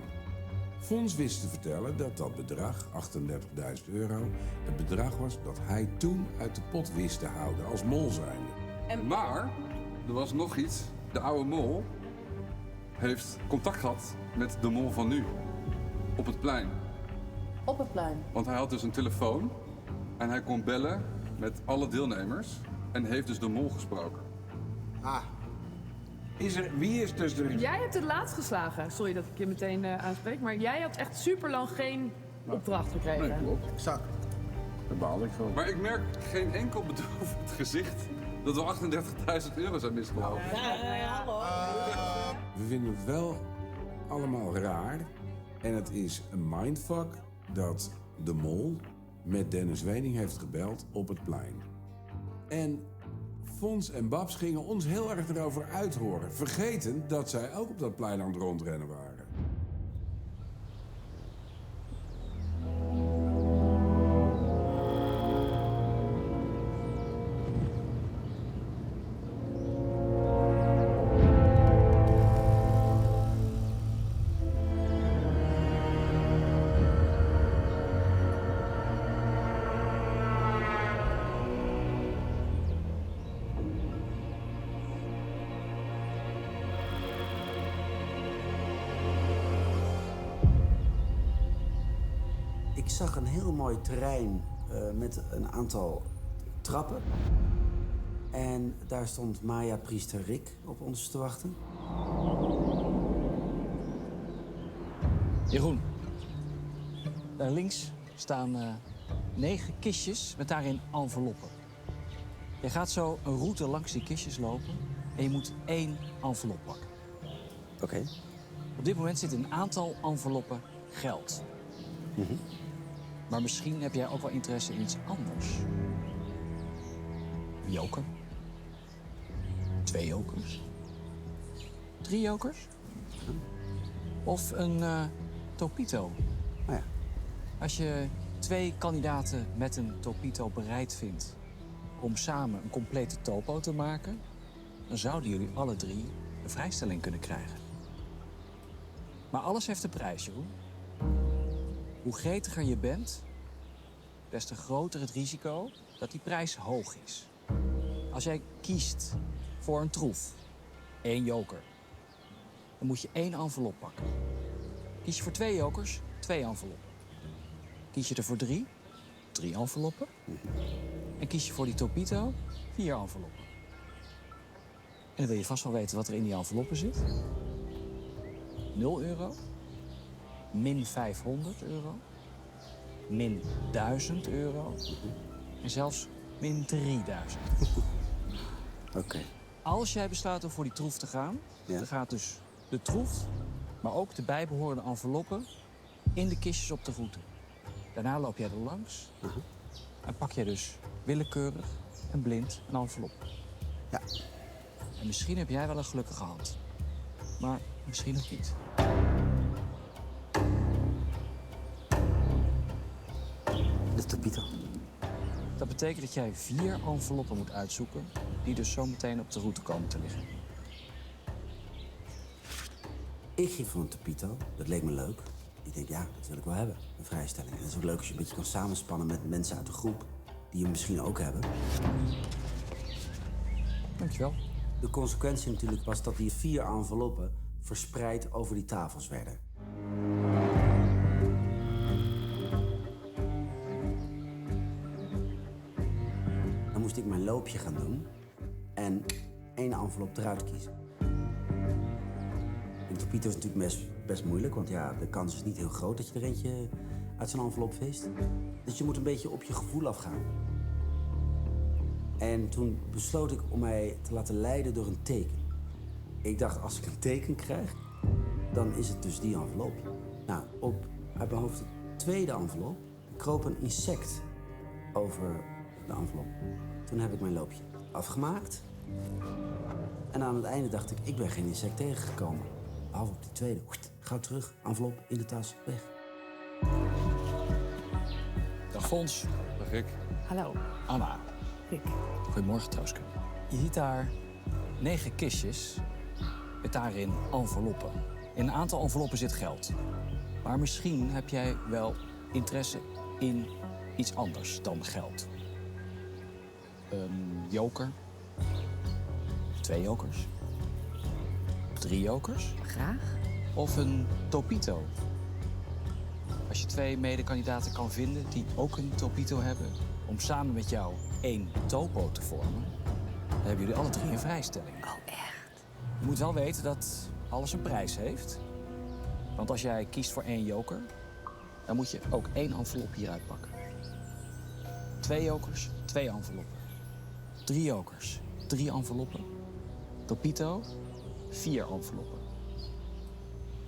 Fons wist te vertellen dat dat bedrag, €38.000, het bedrag was dat hij toen uit de pot wist te houden als mol zijnde. Maar er was nog iets. De oude mol heeft contact gehad met de mol van nu. Op het plein. Op het plein. Want hij had dus een telefoon. En hij kon bellen met alle deelnemers. En heeft dus de mol gesproken. Ah. Wie is dus de... Jij hebt het laatst geslagen. Sorry dat ik je meteen aanspreek. Maar jij had echt super lang geen opdracht gekregen. Nee, klopt. Exact. Daar baalde ik van. Maar ik merk geen enkel bedroefd gezicht dat we €38.000 zijn misgelopen. Hallo. We vinden het wel allemaal raar. En het is een mindfuck dat de mol met Dennis Wening heeft gebeld op het plein. En Fons en Babs gingen ons heel erg erover uithoren. Vergeten dat zij ook op dat plein aan het rondrennen waren. Ik zag een heel mooi terrein met een aantal trappen. En daar stond Maya-priester Rick op ons te wachten. Jeroen, daar links staan 9 kistjes met daarin enveloppen. Je gaat zo een route langs die kistjes lopen en je moet 1 envelop pakken. Oké. Op dit moment zit in een aantal enveloppen geld. Maar misschien heb jij ook wel interesse in iets anders. Een joker. 2 jokers. 3 jokers. Of een topito. Oh ja. Als je 2 kandidaten met een topito bereid vindt om samen een complete topo te maken, dan zouden jullie alle 3 een vrijstelling kunnen krijgen. Maar alles heeft een prijs, Jeroen. Hoe gretiger je bent, des te groter het risico dat die prijs hoog is. Als jij kiest voor een troef, 1 joker, dan moet je 1 envelop pakken. Kies je voor 2 jokers, 2 enveloppen. Kies je er voor 3, 3 enveloppen. En kies je voor die topito, 4 enveloppen. En dan wil je vast wel weten wat er in die enveloppen zit. €0, min €500, min €1000 en zelfs min 3000. Oké. Als jij besluit om voor die troef te gaan, dan gaat dus de troef, maar ook de bijbehorende enveloppen in de kistjes op de route. Daarna loop jij er langs en pak jij dus willekeurig en blind een envelop. Ja. En misschien heb jij wel een gelukkige hand, maar misschien ook niet. De topito. Dat betekent dat jij 4 enveloppen moet uitzoeken... die dus zo meteen op de route komen te liggen. Ik ging voor een Topito. Dat leek me leuk. Ik denk, ja, dat wil ik wel hebben. Een vrijstelling. En het is ook leuk als je een beetje kan samenspannen met mensen uit de groep... die hem misschien ook hebben. Dankjewel. De consequentie natuurlijk was dat die 4 enveloppen... verspreid over die tafels werden. Dan moest ik mijn loopje gaan doen... en 1 envelop eruit kiezen. Een Topito is natuurlijk best moeilijk, want ja, de kans is niet heel groot dat je er eentje uit zijn envelop vist. Dus je moet een beetje op je gevoel afgaan. En toen besloot ik om mij te laten leiden door een teken. Ik dacht, als ik een teken krijg, dan is het dus die envelop. Nou, uit mijn hoofd de tweede envelop kroop een insect over de envelop. Toen heb ik mijn loopje afgemaakt. En aan het einde dacht ik ben geen insect tegengekomen. Behalve op die tweede. Gauw terug, envelop in de tas, weg. Dag Fons. Dag Rick. Hallo. Anna. Rick. Goedemorgen, Trooske. Je ziet daar 9 kistjes met daarin enveloppen. In een aantal enveloppen zit geld. Maar misschien heb jij wel interesse in iets anders dan geld. Een joker. 2 jokers. 3 jokers. Graag. Of een Topito. Als je 2 medekandidaten kan vinden die ook een Topito hebben... om samen met jou 1 topo te vormen... dan hebben jullie alle 3 een vrijstelling. Oh, echt? Je moet wel weten dat alles een prijs heeft. Want als jij kiest voor 1 joker... dan moet je ook 1 envelop hieruit pakken. 2 jokers, 2 enveloppen. 3 jokers, 3 enveloppen. Topito, 4 enveloppen.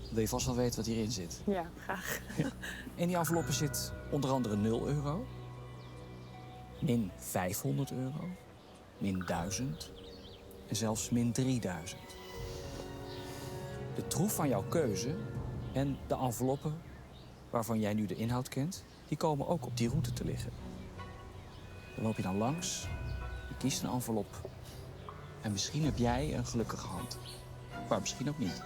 Dan wil je vast wel weten wat hierin zit. Ja, graag. Ja. In die enveloppen zit onder andere 0 euro, min 500 euro, min 1000 en zelfs min 3000. De troef van jouw keuze en de enveloppen waarvan jij nu de inhoud kent, die komen ook op die route te liggen. Dan loop je dan langs, je kiest een envelop en misschien heb jij een gelukkige hand. Maar misschien ook niet.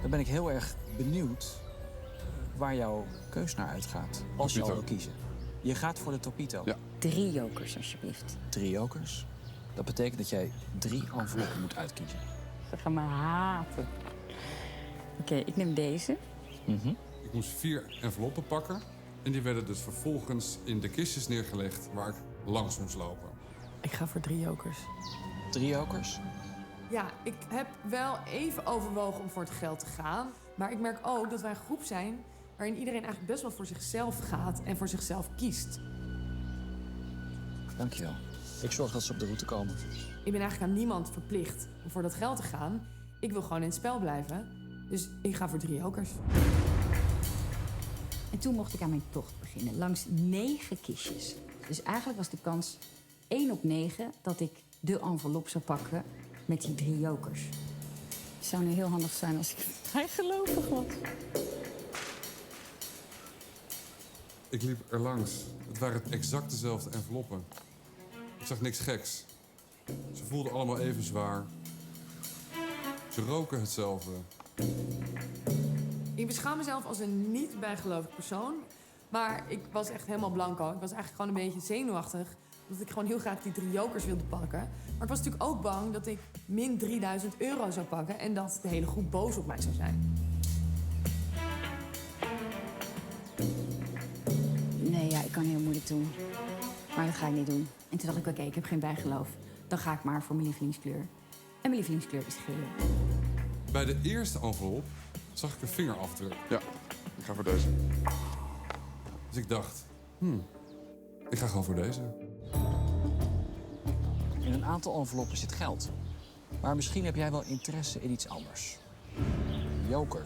Dan ben ik heel erg benieuwd waar jouw keus naar uitgaat. Als je al wil kiezen. Je gaat voor de Topito. Ja. 3 jokers, alsjeblieft. 3 jokers. Dat betekent dat jij 3 enveloppen moet uitkiezen. Ze gaan me haten. Oké, ik neem deze. Ik moest 4 enveloppen pakken. En die werden dus vervolgens in de kistjes neergelegd waar ik langs moest lopen. Ik ga voor 3 jokers. 3 jokers? Ja, ik heb wel even overwogen om voor het geld te gaan. Maar ik merk ook dat wij een groep zijn waarin iedereen eigenlijk best wel voor zichzelf gaat en voor zichzelf kiest. Dankjewel. Ik zorg dat ze op de route komen. Ik ben eigenlijk aan niemand verplicht om voor dat geld te gaan. Ik wil gewoon in het spel blijven. Dus ik ga voor 3 jokers. En toen mocht ik aan mijn tocht beginnen, langs 9 kistjes. Dus eigenlijk was de kans 1 op 9 dat ik de envelop zou pakken met die 3 jokers. Het zou nu heel handig zijn als ik vrijgelovig was. Ik liep er langs. Het waren exact dezelfde enveloppen. Ik zag niks geks. Ze voelden allemaal even zwaar. Ze roken hetzelfde. Ik beschouw mezelf als een niet bijgelovig persoon. Maar ik was echt helemaal blanco. Ik was eigenlijk gewoon een beetje zenuwachtig. Omdat ik gewoon heel graag die 3 jokers wilde pakken. Maar ik was natuurlijk ook bang dat ik min 3000 euro zou pakken. En dat de hele groep boos op mij zou zijn. Nee, ja, ik kan heel moeilijk doen. Maar dat ga ik niet doen. En toen dacht ik, oké, ik heb geen bijgeloof. Dan ga ik maar voor mijn lievelingskleur. En mijn lievelingskleur is geel. Bij de eerste envelop zag ik een vingerafdruk. Ja, ik ga voor deze. Dus ik dacht, ik ga gewoon voor deze. In een aantal enveloppen zit geld. Maar misschien heb jij wel interesse in iets anders. Joker.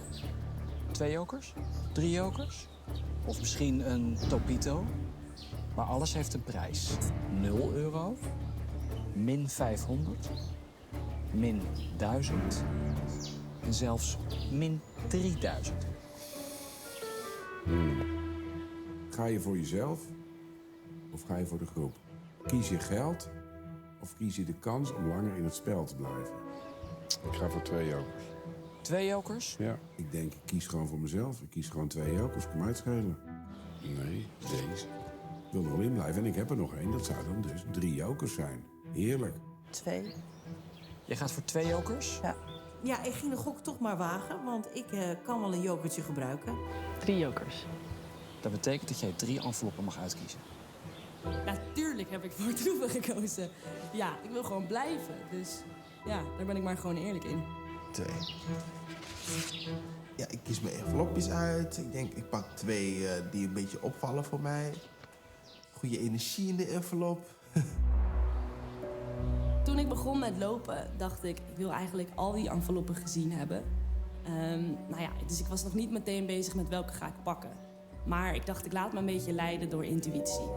2 jokers? 3 jokers? Of misschien een Topito? Maar alles heeft een prijs. 0 euro, min 500, min 1000 en zelfs min 3000. Ga je voor jezelf of ga je voor de groep? Kies je geld of kies je de kans om langer in het spel te blijven? Ik ga voor 2 jokers. 2 jokers? Ja. Ik denk, ik kies gewoon voor mezelf. Ik kies gewoon 2 jokers. Kom uitschelen. Nee, deze. Ik wil er wel in blijven en ik heb er nog 1. Dat zou dan dus 3 jokers zijn. Heerlijk. 2. Je gaat voor 2 jokers? Ja. Ja, ik ging de gok toch maar wagen, want ik kan wel een jokertje gebruiken. 3 jokers. Dat betekent dat jij 3 enveloppen mag uitkiezen. Natuurlijk heb ik voor troeven gekozen. Ja, ik wil gewoon blijven. Dus ja, daar ben ik maar gewoon eerlijk in. 2. Ja, ik kies mijn envelopjes uit. Ik denk, ik pak 2 die een beetje opvallen voor mij. Goede energie in de envelop. Toen ik begon met lopen, dacht ik wil eigenlijk al die enveloppen gezien hebben. Nou ja, dus ik was nog niet meteen bezig met welke ga ik pakken. Maar ik dacht, ik laat me een beetje leiden door intuïtie.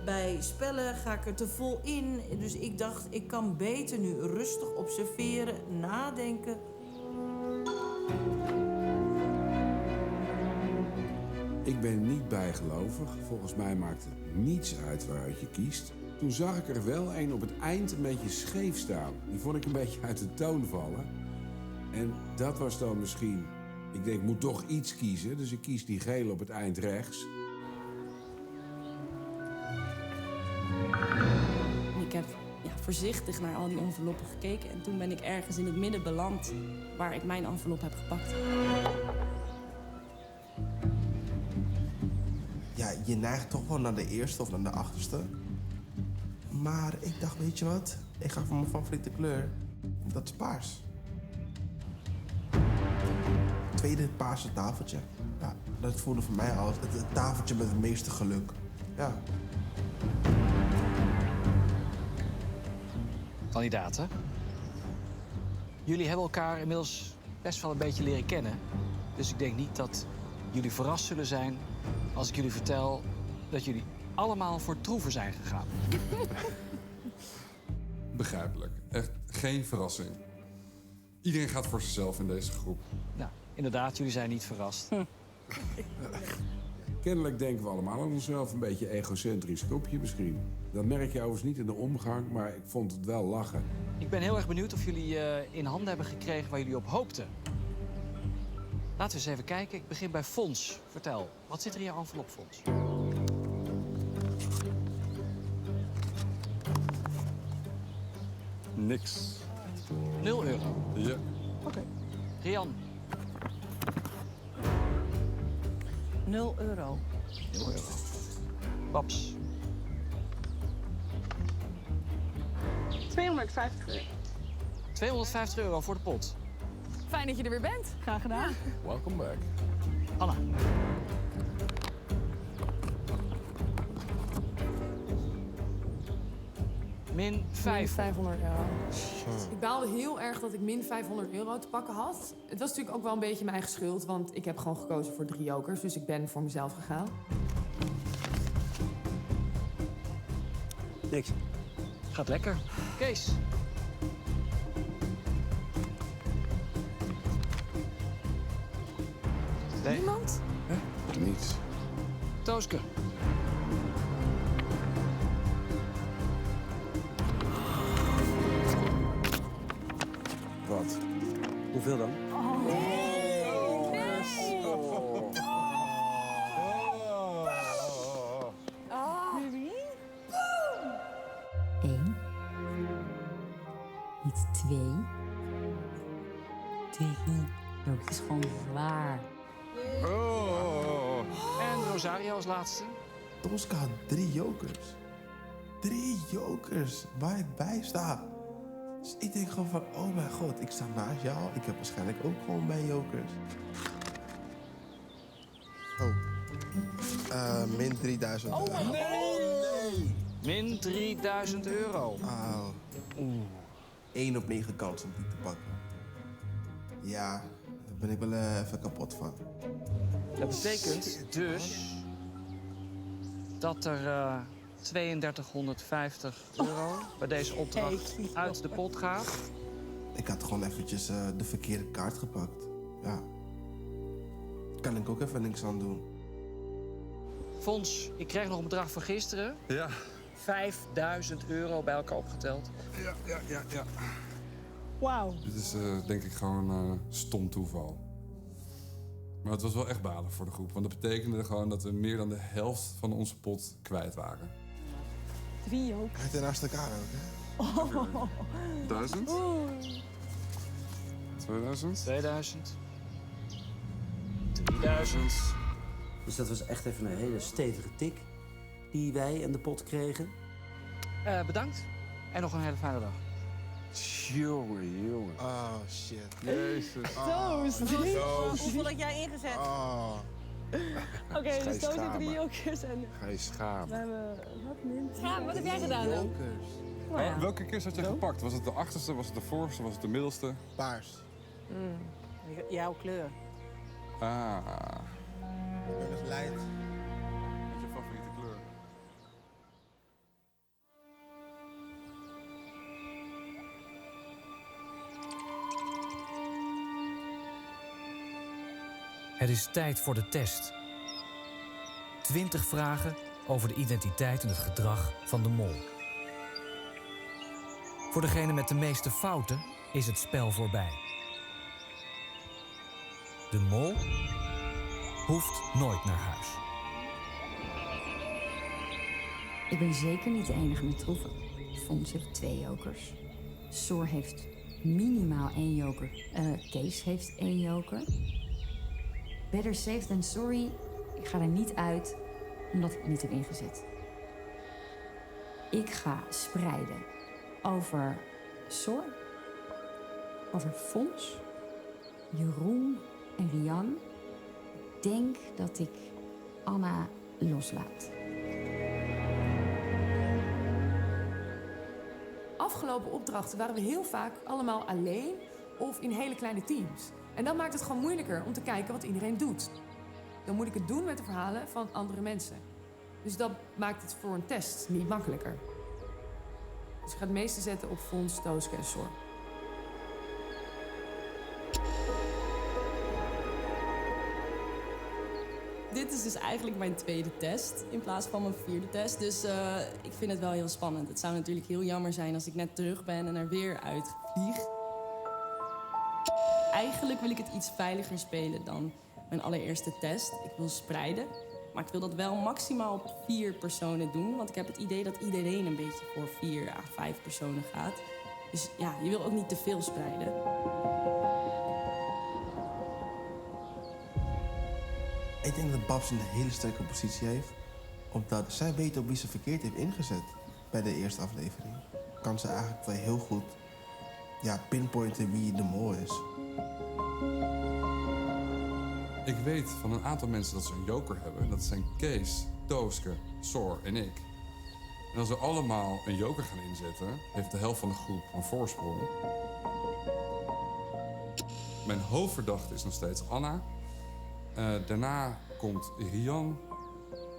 Bij spellen ga ik er te vol in. Dus ik dacht, ik kan beter nu rustig observeren, nadenken. Ik ben niet bijgelovig. Volgens mij maakt het niets uit waaruit je kiest. Toen zag ik er wel een op het eind een beetje scheef staan. Die vond ik een beetje uit de toon vallen. En dat was dan misschien... Ik denk, ik moet toch iets kiezen. Dus ik kies die gele op het eind rechts. Ik heb voorzichtig naar al die enveloppen gekeken. En toen ben ik ergens in het midden beland waar ik mijn envelop heb gepakt. Ja, je neigt toch wel naar de eerste of naar de achterste. Maar ik dacht, weet je wat? Ik ga voor mijn favoriete kleur. Dat is paars. Tweede paarse tafeltje. Ja, dat voelde voor mij als het tafeltje met het meeste geluk. Ja. Kandidaten. Jullie hebben elkaar inmiddels best wel een beetje leren kennen. Dus ik denk niet dat jullie verrast zullen zijn als ik jullie vertel dat jullie allemaal voor troeven zijn gegaan. Begrijpelijk. Echt geen verrassing. Iedereen gaat voor zichzelf in deze groep. Nou, inderdaad, jullie zijn niet verrast. Kennelijk denken we allemaal aan onszelf een beetje egocentrisch groepje misschien. Dat merk je overigens niet in de omgang, maar ik vond het wel lachen. Ik ben heel erg benieuwd of jullie in handen hebben gekregen waar jullie op hoopten. Laten we eens even kijken. Ik begin bij Fons. Vertel, wat zit er in je envelop, Fons? Niks. 0 euro. Ja. Oké. Rian. 0 euro. 0 euro. Babs. 250 euro. 250 euro voor de pot. Fijn dat je er weer bent. Graag gedaan. Welcome back. Anna. Min 500 euro. Ik baalde heel erg dat ik min 500 euro te pakken had. Het was natuurlijk ook wel een beetje mijn eigen schuld, want ik heb gewoon gekozen voor 3 jokers. Dus ik ben voor mezelf gegaan. Niks. Gaat lekker. Kees. Nee. Niemand? Niets. Tooske. Wat? Hoeveel dan? Eén. Niet 2. 3. Dat is gewoon zwaar. En Rosario als laatste. Tosca had 3 jokers. 3 jokers waar ik bij sta. Dus ik denk gewoon van, oh mijn god, ik sta naast jou. Ik heb waarschijnlijk ook gewoon mijn jokers. Oh. Min 3000 euro. Oh, nee! Min 3000 euro. Auw. 1 op 9 kans om die te pakken. Ja, daar ben ik wel even kapot van. Dat betekent dus dat er 3250 euro bij deze opdracht uit de pot gaat. Ik had gewoon eventjes de verkeerde kaart gepakt. Ja. Kan ik ook even niks aan doen. Fons, ik kreeg nog een bedrag van gisteren. Ja. €5.000 bij elkaar opgeteld. Ja. Wauw. Dit is denk ik gewoon stom toeval. Maar het was wel echt balen voor de groep. Want dat betekende gewoon dat we meer dan de helft van onze pot kwijt waren. 3 ook. Hij ten naast elkaar ook, hè? Oh. 1000? 2000? 2000. 3000. Dus dat was echt even een hele stevige tik die wij en de pot kregen. Bedankt. En nog een hele fijne dag. Jongen. Oh, shit. Jezus. Toos, 3. Hoeveel had jij ingezet? Oh. Oké, dus Toos heeft 3 jokers en... Ga je schamen. We hebben... Wat min? Schaam, wat heb jij gedaan dan? Oh, welke kist had jij gepakt? Was het de achterste, was het de voorste, was het de middelste? Paars. Jouw kleur. Ah. Dat is light. Wat is je favoriete kleur? Het is tijd voor de test. 20 vragen over de identiteit en het gedrag van de mol. Voor degene met de meeste fouten is het spel voorbij. De mol hoeft nooit naar huis. Ik ben zeker niet de enige met troeven. Fons heeft 2 jokers. Soor heeft minimaal 1 joker. Kees heeft 1 joker. Better safe than sorry. Ik ga er niet uit, omdat ik het niet heb ingezet. Ik ga spreiden over Soor, over Fons, Jeroen en Rian. Ik denk dat ik Anna loslaat. Afgelopen opdrachten waren we heel vaak allemaal alleen of in hele kleine teams. En dat maakt het gewoon moeilijker om te kijken wat iedereen doet. Dan moet ik het doen met de verhalen van andere mensen. Dus dat maakt het voor een test niet makkelijker. Dus ik ga het meeste zetten op Fons, Tooske en Soor. Dit is dus eigenlijk mijn 2e test in plaats van mijn 4e test. Dus ik vind het wel heel spannend. Het zou natuurlijk heel jammer zijn als ik net terug ben en er weer uitvlieg. Eigenlijk wil ik het iets veiliger spelen dan mijn allereerste test. Ik wil spreiden, maar ik wil dat wel maximaal op 4 personen doen. Want ik heb het idee dat iedereen een beetje voor 4 à 5 personen gaat. Dus ja, je wil ook niet te veel spreiden. Ik denk dat Babs een hele sterke positie heeft. Omdat zij weet op wie ze verkeerd heeft ingezet bij de eerste aflevering. Kan ze eigenlijk wel heel goed pinpointen wie de mol is. Ik weet van een aantal mensen dat ze een joker hebben. Dat zijn Kees, Tooske, Soor en ik. En als we allemaal een joker gaan inzetten, heeft de helft van de groep een voorsprong. Mijn hoofdverdachte is nog steeds Anna. Daarna komt Rian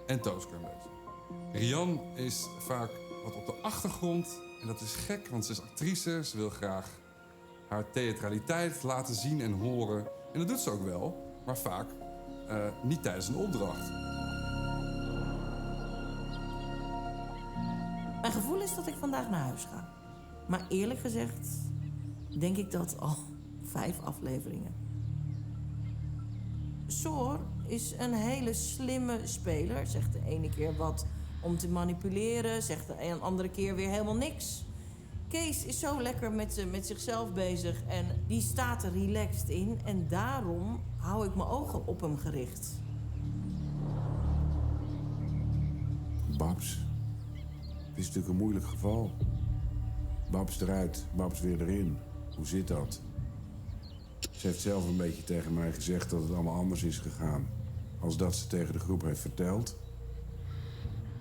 en Tooske een beetje. Rian is vaak wat op de achtergrond. En dat is gek, want ze is actrice. Ze wil graag haar theatraliteit laten zien en horen. En dat doet ze ook wel, maar vaak niet tijdens een opdracht. Mijn gevoel is dat ik vandaag naar huis ga. Maar eerlijk gezegd denk ik dat al 5 afleveringen. Soor is een hele slimme speler. Zegt de ene keer wat om te manipuleren. Zegt de andere keer weer helemaal niks. Kees is zo lekker met zichzelf bezig. En die staat er relaxed in. En daarom hou ik mijn ogen op hem gericht. Babs. Het is natuurlijk een moeilijk geval. Babs eruit, Babs weer erin. Hoe zit dat? Ze heeft zelf een beetje tegen mij gezegd dat het allemaal anders is gegaan. Als dat ze tegen de groep heeft verteld.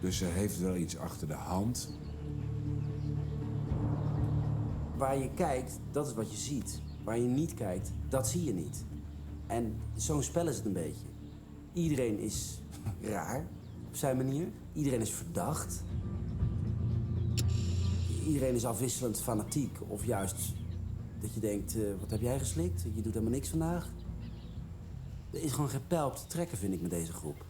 Dus ze heeft wel iets achter de hand. Waar je kijkt, dat is wat je ziet. Waar je niet kijkt, dat zie je niet. En zo'n spel is het een beetje. Iedereen is raar, op zijn manier. Iedereen is verdacht. Iedereen is afwisselend fanatiek. Of juist dat je denkt, wat heb jij geslikt? Je doet helemaal niks vandaag. Er is gewoon geen pijl op te trekken, vind ik, met deze groep.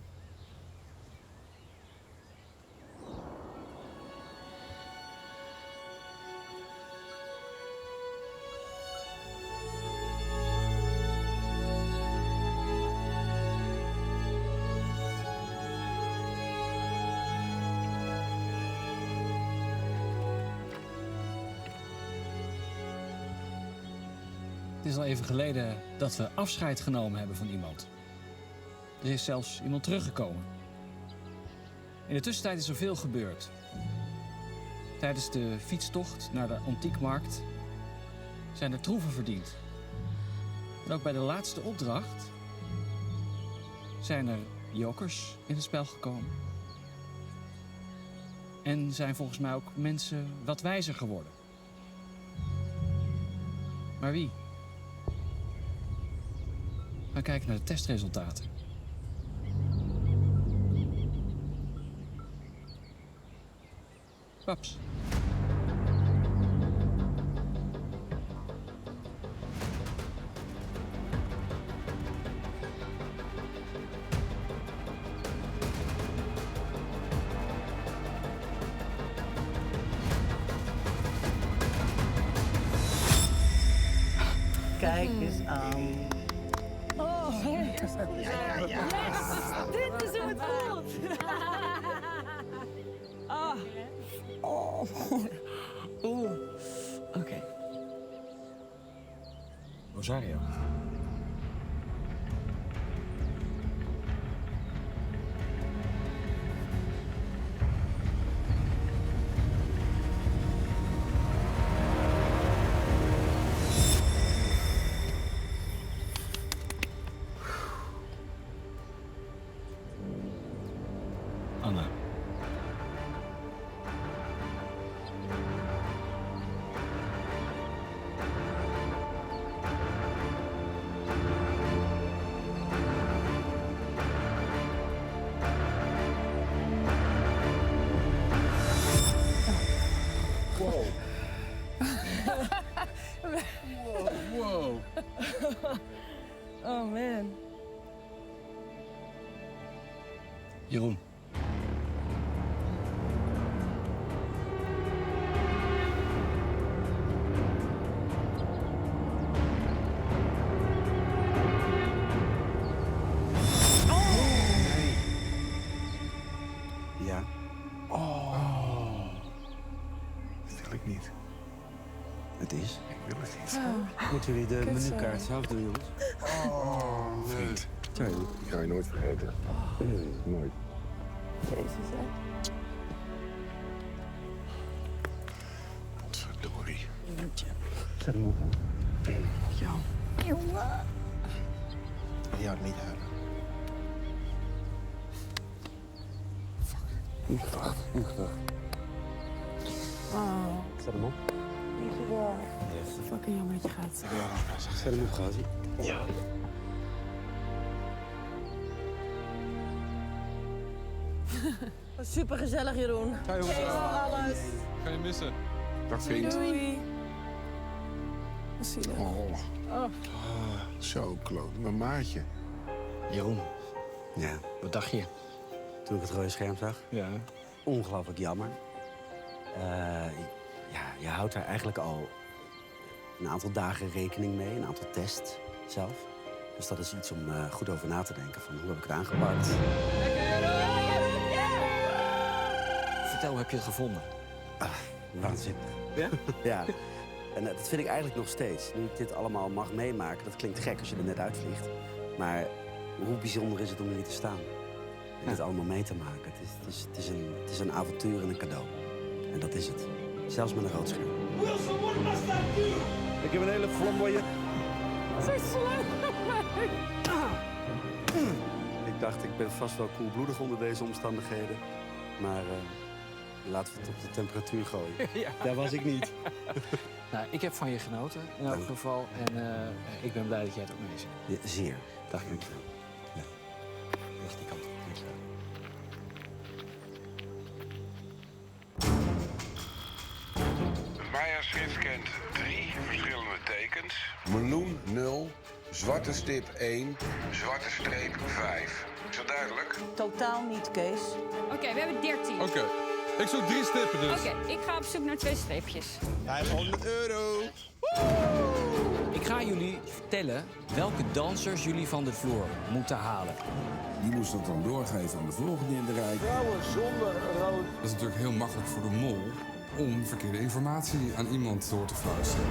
Het is al even geleden dat we afscheid genomen hebben van iemand. Er is zelfs iemand teruggekomen. In de tussentijd is er veel gebeurd. Tijdens de fietstocht naar de antiekmarkt zijn er troeven verdiend. En ook bij de laatste opdracht zijn er jokers in het spel gekomen. En zijn volgens mij ook mensen wat wijzer geworden. Maar wie? We gaan kijken naar de testresultaten. Paps. Kijk eens aan. Oh, yes! Dit is hoe het voelt! Ah. Oh. Oeh. Oké. Rosario. Anna. Wow. Oh man. Jeroen. Ja. Oh. Dat wil ik niet. Het is. Ik wil het niet. Moeten jullie de Kut, menukaart zo. zelf doen, jongens? Oh, vriend. Die ga je nooit vergeten. Nooit. Jezus, hè? Potverdorie. Zet hem op. Ja. Jongen. Die houdt niet huilen. Ingebracht. Oh. Zet hem op. Dankjewel. Fucking jammer dat je gaat. Zet hem op, Gazi. Ja. Super gezellig, Jeroen. Ga jongens. Geef alles. Ga je missen. Dag vriend. Doei. Zielig. Oh. Oh. Zo kloot. Mijn maatje. Jeroen. Ja. Wat dacht je? Toen ik het rode scherm zag? Ja. Ongelooflijk jammer. Ja, je houdt daar eigenlijk al een aantal dagen rekening mee, een aantal tests zelf. Dus dat is iets om goed over na te denken van hoe heb ik het aangepakt. Vertel, hoe heb je het gevonden? Waanzinnig. Ja? Ja. En dat vind ik eigenlijk nog steeds. Nu ik dit allemaal mag meemaken, dat klinkt gek als je er net uitvliegt. Maar hoe bijzonder is het om hier te staan? En dit allemaal mee te maken. Het is een avontuur en een cadeau. En dat is het. Zelfs met een rood scherm. Wilson, what must I do? Ik heb een hele flamboyant. Zo slecht. Ik dacht, ik ben vast wel koelbloedig onder deze omstandigheden. Maar laten we het op de temperatuur gooien. Ja. Daar was ik niet. Nou, ik heb van je genoten in elk geval. En ik ben blij dat jij het ook mee ziet. Ja, zeer. Dag, dankjewel. Ja. Leg die kant op. Dankjewel. Het Maya-schrift kent 3 verschillende tekens. Meloen 0, zwarte stip 1, zwarte streep 5. Is dat duidelijk? Totaal niet, Kees. Oké, we hebben 13. Oké. Ik zoek 3 stippen dus. Oké, ik ga op zoek naar 2 streepjes. Hij heeft 100 euro. Ik ga jullie vertellen welke dansers jullie van de vloer moeten halen. Die moest dat dan doorgeven aan de volgende in de rij. Vrouwen zonder rood. Dat is natuurlijk heel makkelijk voor de mol om verkeerde informatie aan iemand door te fluisteren.